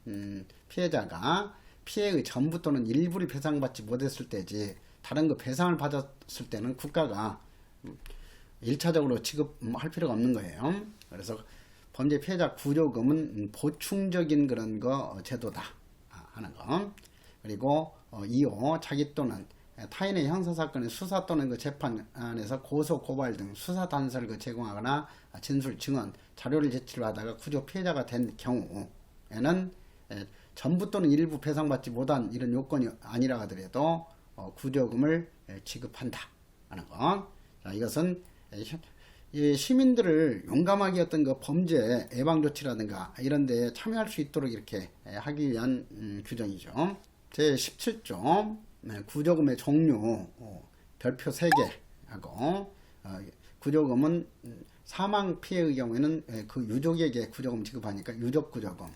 피해자가 피해의 전부 또는 일부를 배상받지 못했을 때지, 다른 거 배상을 받았을 때는 국가가 1차적으로 지급할 필요가 없는 거예요. 그래서 범죄 피해자 구조금은 보충적인 그런 제도다 하는 거. 그리고 2호 자기 또는 타인의 형사사건의 수사 또는 그 재판에서 고소, 고발 등 수사 단서를 제공하거나 진술, 증언, 자료를 제출을 하다가 구조 피해자가 된 경우에는 전부 또는 일부 배상받지 못한 이런 요건이 아니라 하더라도 구조금을 지급한다 하는 거. 자, 이것은 시민들을 용감하게 어떤 그 범죄 예방 조치라든가 이런 데 참여할 수 있도록 이렇게 하기 위한 규정이죠. 제 17조 구조금의 종류 별표 3개 하고, 구조금은 사망 피해의 경우에는 그 유족에게 구조금 지급하니까 유족 구조금,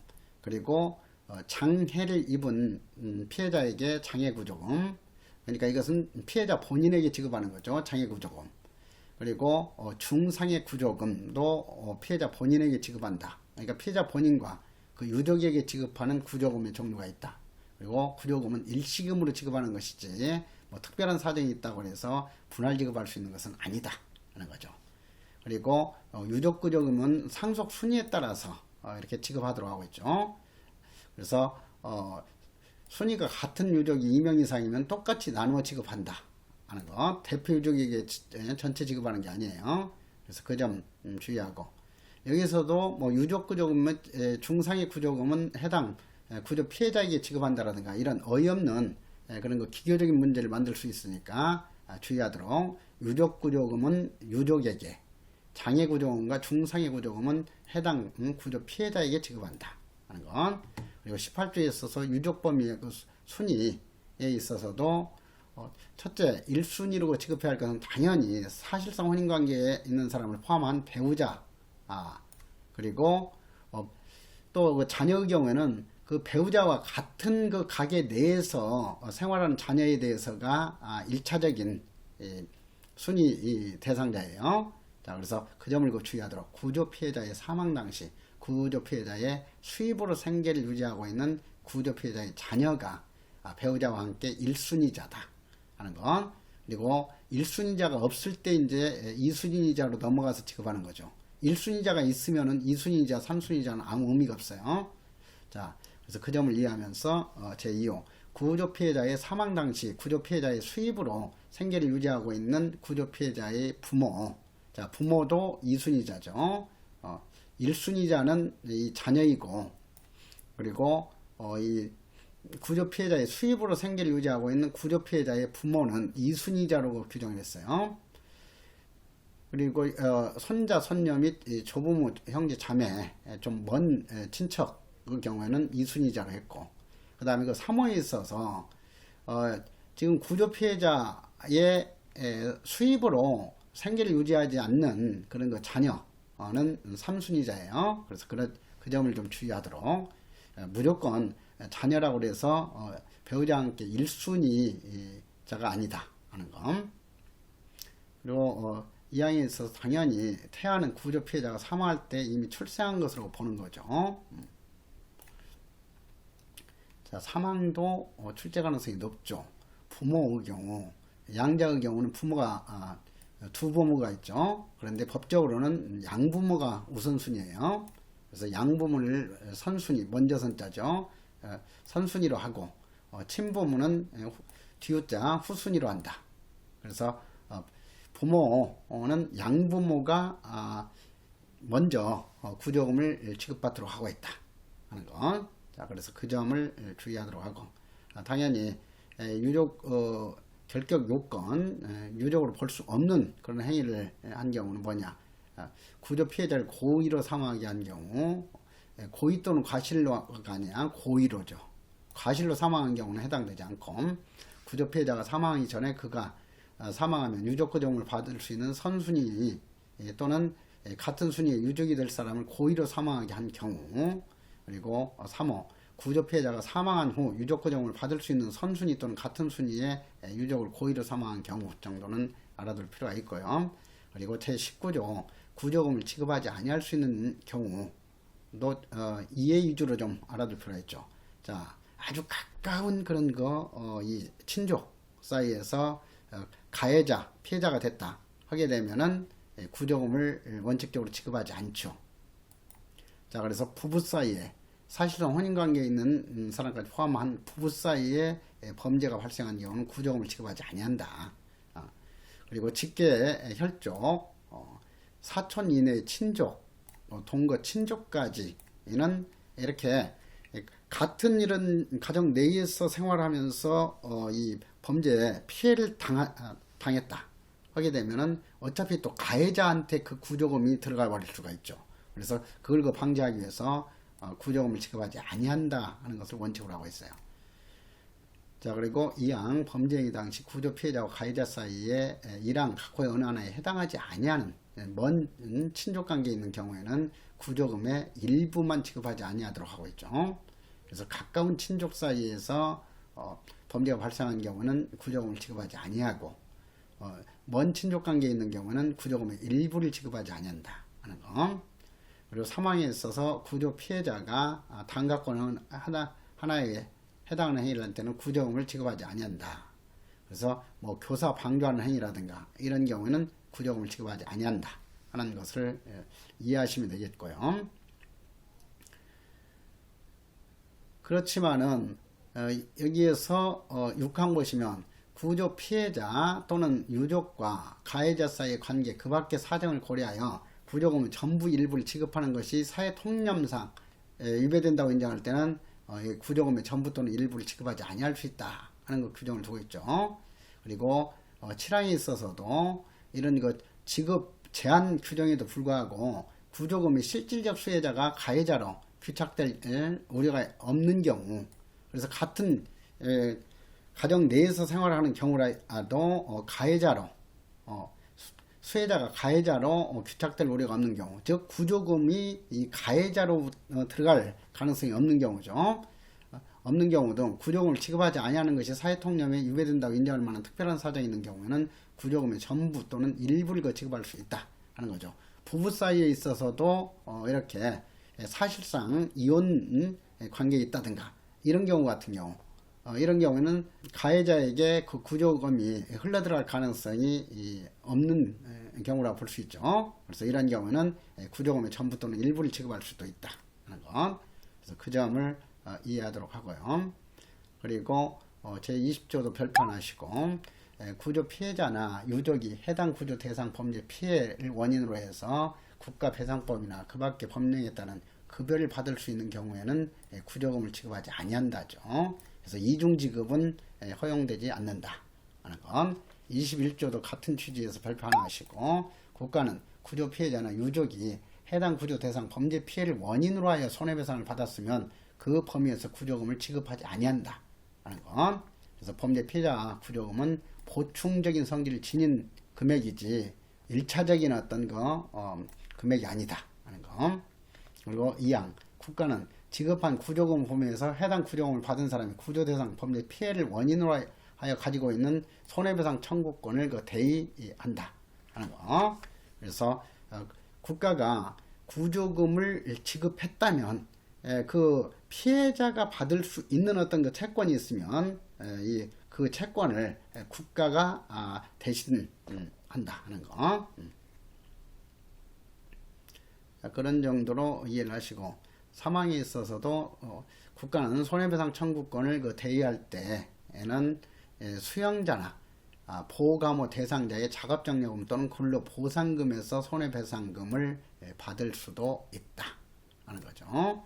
그리고 장해를 입은 피해자에게 장해 구조금, 그러니까 이것은 피해자 본인에게 지급하는 거죠. 장해 구조금. 그리고 중상해 구조금도 피해자 본인에게 지급한다. 그러니까 피해자 본인과 그 유족에게 지급하는 구조금의 종류가 있다. 그리고 구조금은 일시금으로 지급하는 것이지 뭐 특별한 사정이 있다고 해서 분할 지급할 수 있는 것은 아니다 하는 거죠. 그리고 유족 구조금은 상속 순위에 따라서 이렇게 지급하도록 하고 있죠. 그래서 순위가 같은 유족이 2명 이상이면 똑같이 나누어 지급한다 하는 거. 대표 유족에게 전체 지급하는 게 아니에요. 그래서 그 점 주의하고, 여기서도 뭐 유족 구조금은 중상위 구조금은 해당 구조 피해자에게 지급한다라든가 이런 어이없는 그런 거 기교적인 문제를 만들 수 있으니까 주의하도록, 유족 구조금은 유족에게, 장애 구조금과 중상위 구조금은 해당 구조 피해자에게 지급한다 하는 것. 그리고 18조에 있어서 유족 범위의 그 순위에 있어서도 첫째, 1순위로 지급해야 할 것은 당연히 사실상 혼인관계에 있는 사람을 포함한 배우자, 그리고 또 그 자녀의 경우에는 그 배우자와 같은 그 가게 내에서 생활하는 자녀에 대해서가 1차적인 순위 대상자예요. 자, 그래서 그 점을 주의하도록, 구조 피해자의 사망 당시 구조 피해자의 수입으로 생계를 유지하고 있는 구조 피해자의 자녀가 배우자와 함께 1순위자다 하는 것. 그리고 1순위자가 없을 때 이제 2순위자로 넘어가서 지급하는 거죠. 1순위자가 있으면은 2순위자, 3순위자는 아무 의미가 없어요. 자, 그래서 그 점을 이해하면서 제2호, 구조 피해자의 사망 당시 구조 피해자의 수입으로 생계를 유지하고 있는 구조 피해자의 부모. 자, 부모도 2순위자죠. 1순위자는 이 자녀이고, 그리고 이 구조 피해자의 수입으로 생계를 유지하고 있는 구조 피해자의 부모는 2순위자로 규정을 했어요. 그리고 손자, 손녀 및 조부모, 형제, 자매, 좀 먼 친척 그 경우에는 2순위자로 했고, 그 다음에 그 3호에 있어서 지금 구조 피해자의 수입으로 생계를 유지하지 않는 그런 그 자녀는 3순위자예요. 그래서 그 점을 좀 주의하도록, 무조건 자녀라고 해서 배우자와 함께 1순위자가 아니다 하는 거. 그리고 이 항에 있어서 당연히 태아는 구조 피해자가 사망할 때 이미 출생한 것으로 보는 거죠. 자, 사망도 출제 가능성이 높죠. 부모의 경우, 양자의 경우는 부모가 두 부모가 있죠. 그런데 법적으로는 양부모가 우선순위예요. 그래서 양부모를 선순위, 먼저 선자죠. 선순위로 하고, 친부모는 뒤웃자, 후순위로 한다. 그래서 부모는 양부모가 먼저 구조금을 지급받도록 하고 있다 하는 것. 자, 그래서 그 점을 주의하도록 하고, 당연히 유족 결격 요건, 유족으로 볼 수 없는 그런 행위를 한 경우는 뭐냐, 구조 피해자를 고의로 사망하게 한 경우, 고의 또는 과실로가 아니라 고의로죠. 과실로 사망한 경우는 해당되지 않고, 구조 피해자가 사망하기 전에 그가 사망하면 유족 구조금을 받을 수 있는 선순위 또는 같은 순위의 유족이 될 사람을 고의로 사망하게 한 경우, 그리고 3호, 구조 피해자가 사망한 후 유족 구조금을 받을 수 있는 선순위 또는 같은 순위의 유족을 고의로 사망한 경우 정도는 알아둘 필요가 있고요. 그리고 제19조, 구조금을 지급하지 아니할 수 있는 경우도 이해 위주로 좀 알아둘 필요가 있죠. 자, 아주 가까운 그런 이 친족 사이에서 가해자, 피해자가 됐다 하게 되면은 구조금을 원칙적으로 지급하지 않죠. 자, 그래서 부부 사이에, 사실상 혼인관계에 있는 사람까지 포함한 부부 사이에 범죄가 발생한 경우는 구조금을 지급하지 아니한다. 그리고 직계 혈족, 사촌 이내의 친족, 동거 친족까지는 이렇게 같은 이런 가정 내에서 생활하면서 이 범죄에 피해를 당했다 하게 되면은 어차피 또 가해자한테 그 구조금이 들어가 버릴 수가 있죠. 그래서 그걸 방지하기 위해서 구조금을 지급하지 아니한다 하는 것을 원칙으로 하고 있어요. 자, 그리고 2항 범죄행위 당시 구조 피해자와 가해자 사이에 1항 각호의 어느 하나에 해당하지 아니하는 먼 친족관계에 있는 경우에는 구조금의 일부만 지급하지 아니하도록 하고 있죠. 그래서 가까운 친족 사이에서 범죄가 발생한 경우는 구조금을 지급하지 아니하고, 먼 친족관계에 있는 경우는 구조금의 일부를 지급하지 아니한다 하는 거. 그리고 사망에 있어서 구조 피해자가 단각권은 하나에 해당하는 행위를 할 때는 구조금을 지급하지 아니한다. 그래서 뭐 교사 방조하는 행위라든가 이런 경우에는 구조금을 지급하지 아니한다 하는 것을 이해하시면 되겠고요. 그렇지만은 여기에서 6항 보시면 구조 피해자 또는 유족과 가해자 사이의 관계 그 밖의 사정을 고려하여 구조금의 전부 일부를 지급하는 것이 사회 통념상 위배된다고 인정할 때는 구조금의 전부 또는 일부를 지급하지 아니할 수 있다 하는 것 규정을 두고 있죠. 그리고 7항에 있어서도 이런 것 지급 제한 규정에도 불구하고 구조금의 실질적 수혜자가 가해자로 귀착될 우려가 없는 경우, 그래서 같은 가정 내에서 생활하는 경우라도 가해자로 수혜자가 가해자로 귀착될 우려가 없는 경우, 즉 구조금이 이 가해자로 들어갈 가능성이 없는 경우죠. 없는 경우 등 구조금을 지급하지 아니하는 것이 사회통념에 위배된다고 인정할 만한 특별한 사정이 있는 경우에는 구조금의 전부 또는 일부를 지급할 수 있다 하는 거죠. 부부 사이에 있어서도 이렇게 사실상 이혼 관계에 있다든가 이런 경우 같은 경우, 이런 경우에는 가해자에게 그 구조금이 흘러들어갈 가능성이 없는 경우라고 볼 수 있죠. 그래서 이런 경우는 구조금의 전부 또는 일부를 지급할 수도 있다 하는 것. 그래서 그 점을 이해하도록 하고요. 그리고 제20조도 별판하시고 구조 피해자나 유족이 해당 구조 대상 범죄 피해를 원인으로 해서 국가배상법이나 그 밖의 법령에 따른 급여를 받을 수 있는 경우에는 구조금을 지급하지 아니한다죠. 그래서 이중지급은 허용되지 않는다 하는 건 21조도 같은 취지에서 발표하시고, 국가는 구조 피해자나 유족이 해당 구조 대상 범죄 피해를 원인으로 하여 손해배상을 받았으면 그 범위에서 구조금을 지급하지 아니한다 하는 건, 그래서 범죄 피해자 구조금은 보충적인 성질을 지닌 금액이지 1차적인 어떤 금액이 아니다 하는 거. 그리고 2항, 국가는 지급한 구조금 범위에서 해당 구조금을 받은 사람이 구조 대상 범죄 피해를 원인으로 하여 가지고 있는 손해배상 청구권을 대의한다 하는 거. 그래서 국가가 구조금을 지급했다면 그 피해자가 받을 수 있는 어떤 채권이 있으면 그 채권을 국가가 대신 한다 하는 거. 그런 정도로 이해를 하시고, 사망에 있어서도 국가는 손해배상 청구권을 대의할 때에는 수영자나 보호감호 대상자의 작업장려금 또는 근로보상금에서 손해배상금을 받을 수도 있다 하는 거죠.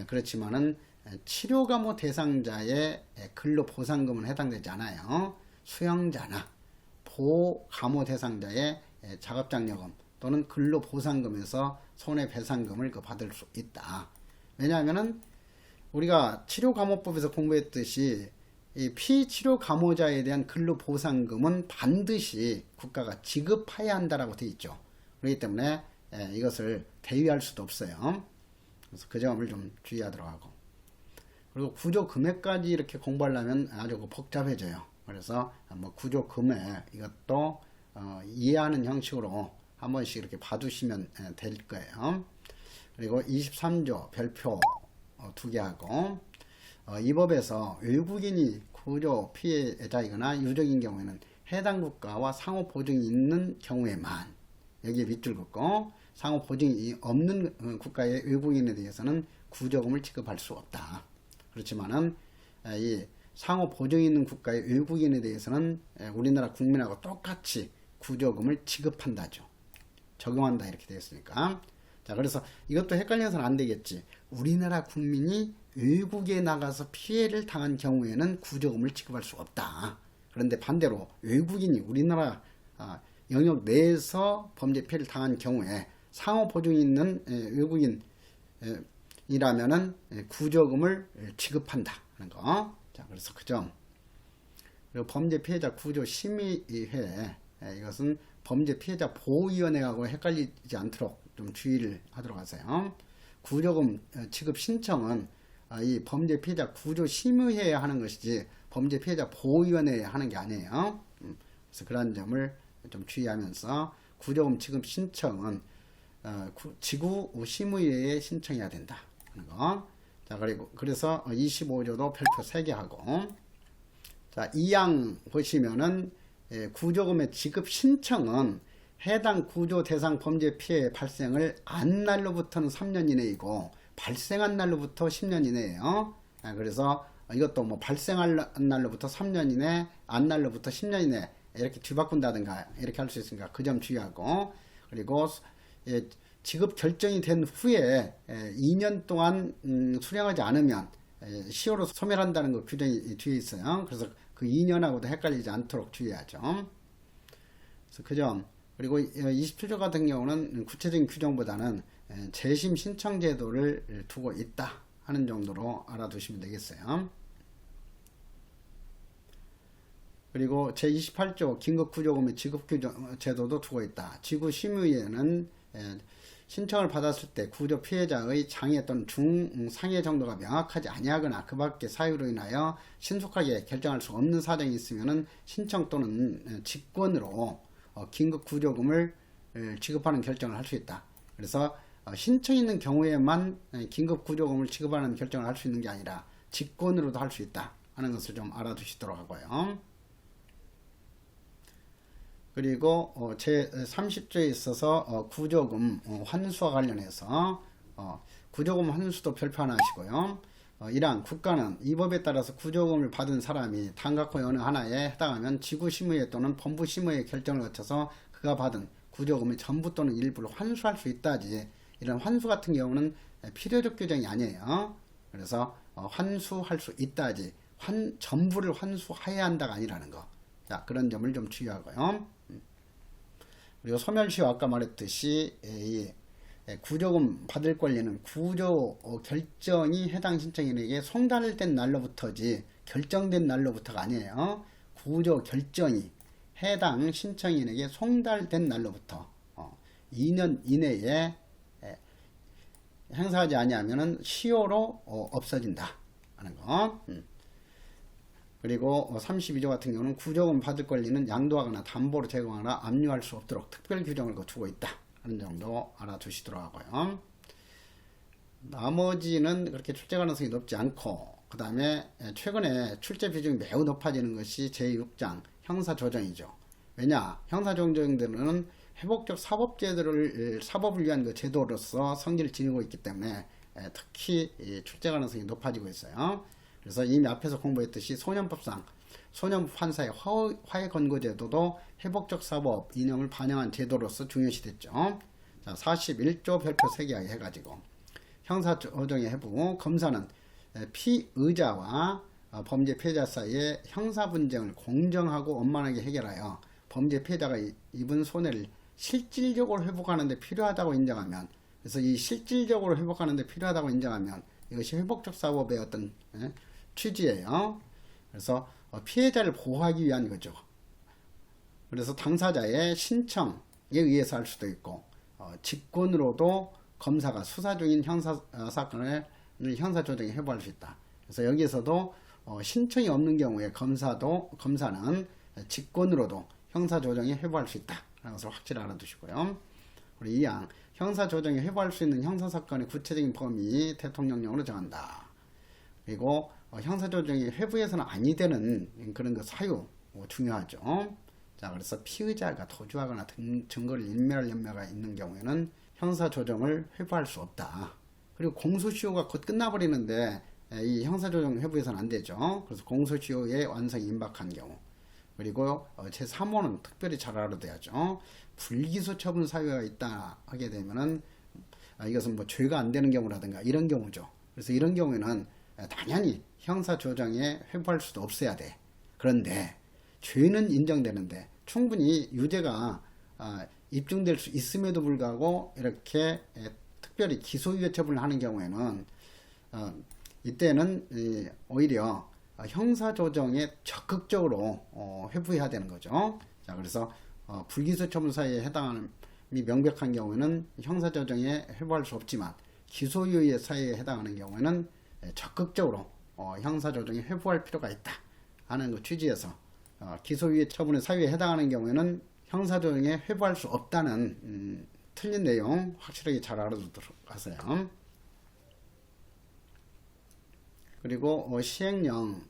그렇지만은 치료감호 대상자의 근로보상금은 해당되지 않아요. 수영자나 보호감호 대상자의 작업장려금 또는 근로보상금에서 손해배상금을 받을 수 있다. 왜냐하면은 우리가 치료감호법에서 공부했듯이 이 피치료감호자에 대한 근로보상금은 반드시 국가가 지급해야 한다라고 되어 있죠. 그렇기 때문에 이것을 대위할 수도 없어요. 그래서 그 점을 좀 주의하도록 하고, 그리고 구조 금액까지 이렇게 공부하려면 아주 복잡해져요. 그래서 구조 금액 이것도 이해하는 형식으로 한 번씩 이렇게 봐두시면 될 거예요. 그리고 23조 별표 2개 하고, 이 법에서 외국인이 구조 피해자이거나 유족인 경우에는 해당 국가와 상호 보증이 있는 경우에만, 여기에 밑줄 긋고 상호 보증이 없는 국가의 외국인에 대해서는 구조금을 지급할 수 없다. 그렇지만은 이 상호 보증이 있는 국가의 외국인에 대해서는 우리나라 국민하고 똑같이 구조금을 지급한다죠. 적용한다 이렇게 되어 있으니까. 자, 그래서 이것도 헷갈려서는 안 되겠지. 우리나라 국민이 외국에 나가서 피해를 당한 경우에는 구조금을 지급할 수 없다. 그런데 반대로 외국인이 우리나라 영역 내에서 범죄 피해를 당한 경우에 상호 보증이 있는 외국인이라면은 구조금을 지급한다 하는 거. 자, 그래서 그 점. 그리고 범죄 피해자 구조 심의회, 이것은 범죄 피해자 보호위원회하고 헷갈리지 않도록 좀 주의를 하도록 하세요. 구조금 지급 신청은 이 범죄 피해자 구조 심의회에 하는 것이지 범죄 피해자 보호위원회에 하는 게 아니에요. 그래서 그런 점을 좀 주의하면서 구조금 지급 신청은 지구 심의회에 신청해야 된다 하는 거. 자, 그리고 그래서 25조도 별표 3개 하고, 자, 2항 보시면은 구조금의 지급 신청은 해당 구조 대상 범죄 피해 발생을 안 날로부터는 3년 이내이고 발생한 날로부터 10년 이내예요. 그래서 이것도 뭐 발생한 날로부터 3년 이내, 안 날로부터 10년 이내 이렇게 뒤바꾼다든가 이렇게 할 수 있으니까 그 점 주의하고, 그리고 지급 결정이 된 후에 2년 동안 수령하지 않으면 시효로 소멸한다는 거 규정이 뒤에 있어요. 그래서 그 2년하고도 헷갈리지 않도록 주의하죠. 그래서 그 점. 그리고 27조 같은 경우는 구체적인 규정보다는 재심 신청 제도를 두고 있다 하는 정도로 알아두시면 되겠어요. 그리고 제28조 긴급구조금의 지급규정 제도도 두고 있다. 지구심의에는 신청을 받았을 때 구조 피해자의 장애 또는 중상해 정도가 명확하지 아니하거나 그 밖의 사유로 인하여 신속하게 결정할 수 없는 사정이 있으면 신청 또는 직권으로 긴급구조금을 지급하는 결정을 할 수 있다. 그래서 신청이 있는 경우에만 긴급구조금을 지급하는 결정을 할 수 있는 게 아니라 직권으로도 할 수 있다 하는 것을 좀 알아두시도록 하고요. 그리고 제30조에 있어서 구조금 환수와 관련해서 구조금 환수도 별표 하나 하시고요. 1항 국가는 이 법에 따라서 구조금을 받은 사람이 단각호 어느 하나에 해당하면 지구심의 또는 본부심의의 결정을 거쳐서 그가 받은 구조금의 전부 또는 일부를 환수할 수 있다지, 이런 환수 같은 경우는 필요적 규정이 아니에요. 그래서 환수할 수 있다지 전부를 환수해야 한다가 아니라는 거. 자, 그런 점을 좀 주의하고요. 그리고 소멸시효 아까 말했듯이 구조금 받을 권리는 구조 결정이 해당 신청인에게 송달된 날로부터지 결정된 날로부터가 아니에요. 구조 결정이 해당 신청인에게 송달된 날로부터 2년 이내에 행사하지 아니하면 시효로 없어진다 하는 거. 그리고 32조 같은 경우는 구조금 받을 권리는 양도하거나 담보로 제공하거나 압류할 수 없도록 특별 규정을 거두고 있다 하는 정도 알아두시도록 하고요. 나머지는 그렇게 출제 가능성이 높지 않고, 그 다음에 최근에 출제 비중이 매우 높아지는 것이 제6장 형사조정이죠. 왜냐, 형사조정들은 회복적 사법을 위한 그 제도로서 성질을 지니고 있기 때문에 특히 출제 가능성이 높아지고 있어요. 그래서 이미 앞에서 공부했듯이 소년법상 소년법 판사의 화해 권고 제도도 회복적 사법 이념을 반영한 제도로서 중요시됐죠. 자, 41조 별표 3개 해가지고 형사조정의 해부, 검사는 피의자와 범죄 피해자 사이의 형사 분쟁을 공정하고 원만하게 해결하여 범죄 피해자가 입은 손해를 실질적으로 회복하는 데 필요하다고 인정하면, 그래서 이 실질적으로 회복하는 데 필요하다고 인정하면 이것이 회복적 사법의 어떤 취지예요. 그래서 피해자를 보호하기 위한 거죠. 그래서 당사자의 신청에 의해서 할 수도 있고, 직권으로도 검사가 수사 중인 형사 사건을 형사조정에 회부할 수 있다. 그래서 여기에서도 신청이 없는 경우에 검사는 직권으로도 형사조정에 회부할 수 있다 라는 것을 확실히 알아두시고요. 우리 2항 형사조정에 회부할 수 있는 형사사건의 구체적인 범위 대통령령으로 정한다. 그리고 형사조정이 회부해서는 아니 되는 그런 그 사유 중요하죠. 자, 그래서 피의자가 도주하거나 증거를 인멸할 염려가 있는 경우에는 형사조정을 회부할 수 없다. 그리고 공소시효가 곧 끝나버리는데 이 형사조정 회부해서는 안 되죠. 그래서 공소시효의 완성이 임박한 경우. 그리고 제3호는 특별히 잘 알아둬야죠. 불기소 처분 사유가 있다 하게 되면은 이것은 뭐 죄가 안 되는 경우라든가 이런 경우죠. 그래서 이런 경우에는 당연히 형사조정에 회부할 수도 없어야 돼. 그런데 죄는 인정되는데 충분히 유죄가 입증될 수 있음에도 불구하고 이렇게 특별히 기소유예 처분을 하는 경우에는 이때는 오히려 형사조정에 적극적으로 회부해야 되는 거죠. 자, 그래서 불기소 처분 사유에 해당하는 명백한 경우에는 형사조정에 회부할 수 없지만 기소유예 사유에 해당하는 경우에는 적극적으로 형사조정에 회부할 필요가 있다 하는 그 취지에서 기소유예 처분의 사유에 해당하는 경우에는 형사조정에 회부할 수 없다는 틀린 내용 확실하게 잘 알아두도록 하세요. 그리고 시행령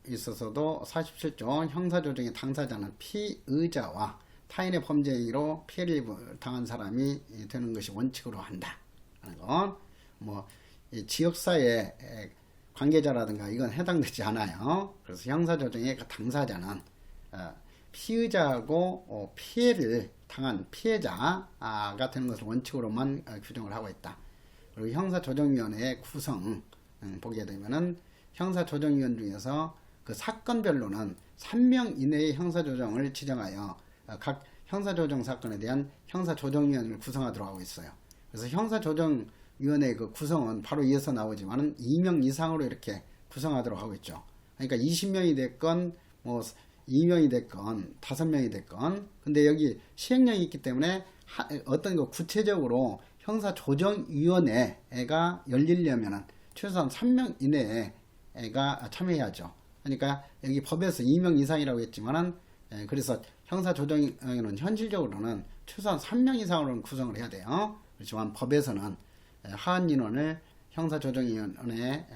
있어서도 47조 형사조정의 당사자는 피의자와 타인의 범죄 행위로 피해를 당한 사람이 되는 것이 원칙으로 한다 하는 건 뭐 지역사회 관계자라든가 이건 해당되지 않아요. 그래서 형사조정의 그 당사자는 피의자하고 피해를 당한 피해자가 되는 것을 원칙으로만 규정을 하고 있다. 그리고 형사조정위원회의 구성 보게 되면은 형사조정위원 중에서 그 사건별로는 3명 이내의 형사조정을 지정하여 각 형사조정 사건에 대한 형사조정위원회를 구성하도록 하고 있어요. 그래서 형사조정위원회 그 구성은 바로 이어서 나오지만은 2명 이상으로 이렇게 구성하도록 하고 있죠. 그러니까 20명이 됐건 뭐 2명이 됐건 5명이 됐건 근데 여기 시행령이 있기 때문에 어떤 거 구체적으로 형사조정위원회가 열리려면은 최소한 3명 이내가 참여해야죠. 그러니까 여기 법에서 2명 이상이라고 했지만은 그래서 형사조정위원회는 현실적으로는 최소한 3명 이상으로는 구성을 해야 돼요. 그렇지만 법에서는 하한 인원을 형사조정위원회에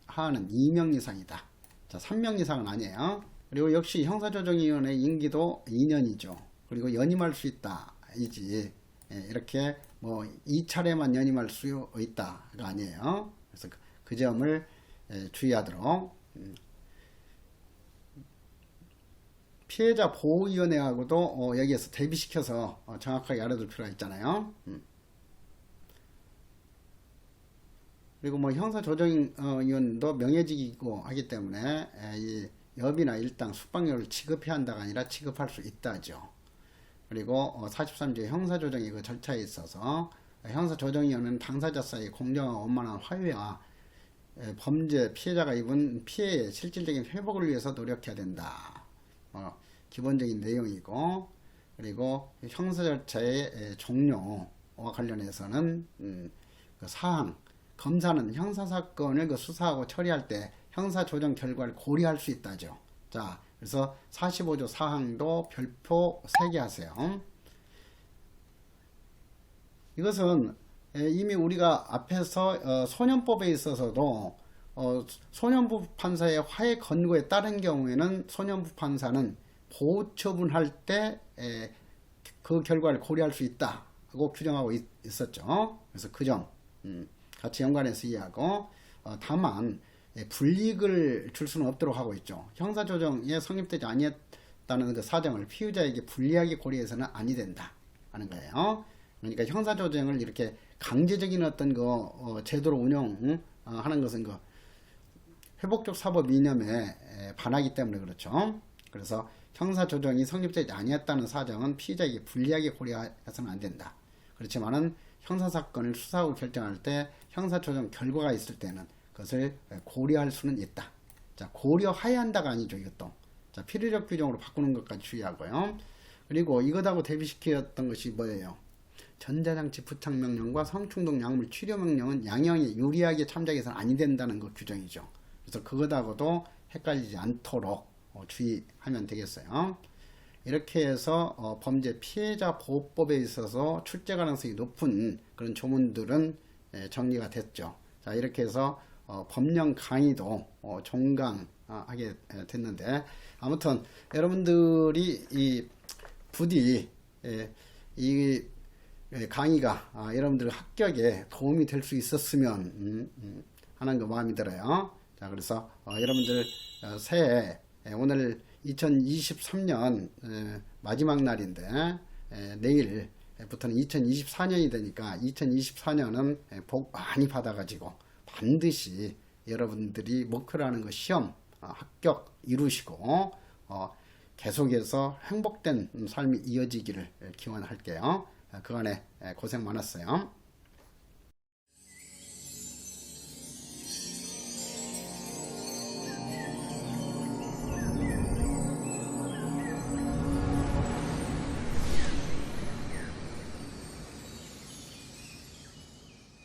하한은 2명 이상이다. 자, 3명 이상은 아니에요. 그리고 역시 형사조정위원회 임기도 2년이죠. 그리고 연임할 수 있다. 이지 이렇게 뭐 2차례만 연임할 수 있다가 아니에요. 그래서 그 점을 주의하도록. 피해자 보호위원회하고도 여기에서 대비시켜서 정확하게 알아둘 필요가 있잖아요. 그리고 뭐 형사조정위원도 명예직이고 하기 때문에 이 여비나 일당 숙박료를 지급해야 한다가 아니라 지급할 수 있다죠. 그리고 43조 형사조정의 그 절차에 있어서 형사조정위원회는 당사자 사이 공정하고 원만한 화해와 범죄 피해자가 입은 피해의 실질적인 회복을 위해서 노력해야 된다. 기본적인 내용이고 그리고 형사 절차의 종료와 관련해서는 그 사항 검사는 형사사건을 그 수사하고 처리할 때 형사조정 결과를 고려할 수 있다죠. 자, 그래서 45조 사항도 별표 3개 하세요. 이것은 이미 우리가 앞에서 소년법에 있어서도 소년부 판사의 화해 권고에 따른 경우에는 소년부 판사는 보호 처분할 때 그 결과를 고려할 수 있다고 규정하고 있었죠. 그래서 그 점 같이 연관해서 이해하고 다만 불이익을 줄 수는 없도록 하고 있죠. 형사조정에 성립되지 아니했다는 그 사정을 피의자에게 불리하게 고려해서는 아니 된다 하는 거예요. 그러니까 형사조정을 이렇게 강제적인 어떤 그 제도로 운영하는 것은 그 회복적 사법 이념에 반하기 때문에 그렇죠. 그래서 형사조정이 성립되지 아니했다는 사정은 피의자에게 불리하게 고려해서는 안 된다. 그렇지만은 형사사건을 수사하고 결정할 때 형사조정 결과가 있을 때는 그것을 고려할 수는 있다. 자, 고려해야 한다가 아니죠, 이것도. 자, 필요적 규정으로 바꾸는 것까지 주의하고요. 그리고 이것하고 대비시켰던 것이 뭐예요? 전자장치 부착명령과 성충동 약물 치료명령은 양형에 유리하게 참작해서는 아니 된다는 것 규정이죠. 그래서 그것하고도 헷갈리지 않도록 주의하면 되겠어요. 이렇게 해서 범죄 피해자 보호법에 있어서 출제 가능성이 높은 그런 조문들은 정리가 됐죠. 자, 이렇게 해서 법령 강의도 종강하게 됐는데 아무튼 여러분들이 이 부디 이 강의가 여러분들 합격에 도움이 될 수 있었으면 하는 그 마음이 들어요. 자, 그래서 여러분들 새해 오늘 2023년 마지막 날인데 내일부터는 2024년이 되니까 2024년은 복 많이 받아가지고 반드시 여러분들이 목표로 하는 그 시험 합격 이루시고 계속해서 행복된 삶이 이어지기를 기원할게요. 그간에 고생 많았어요.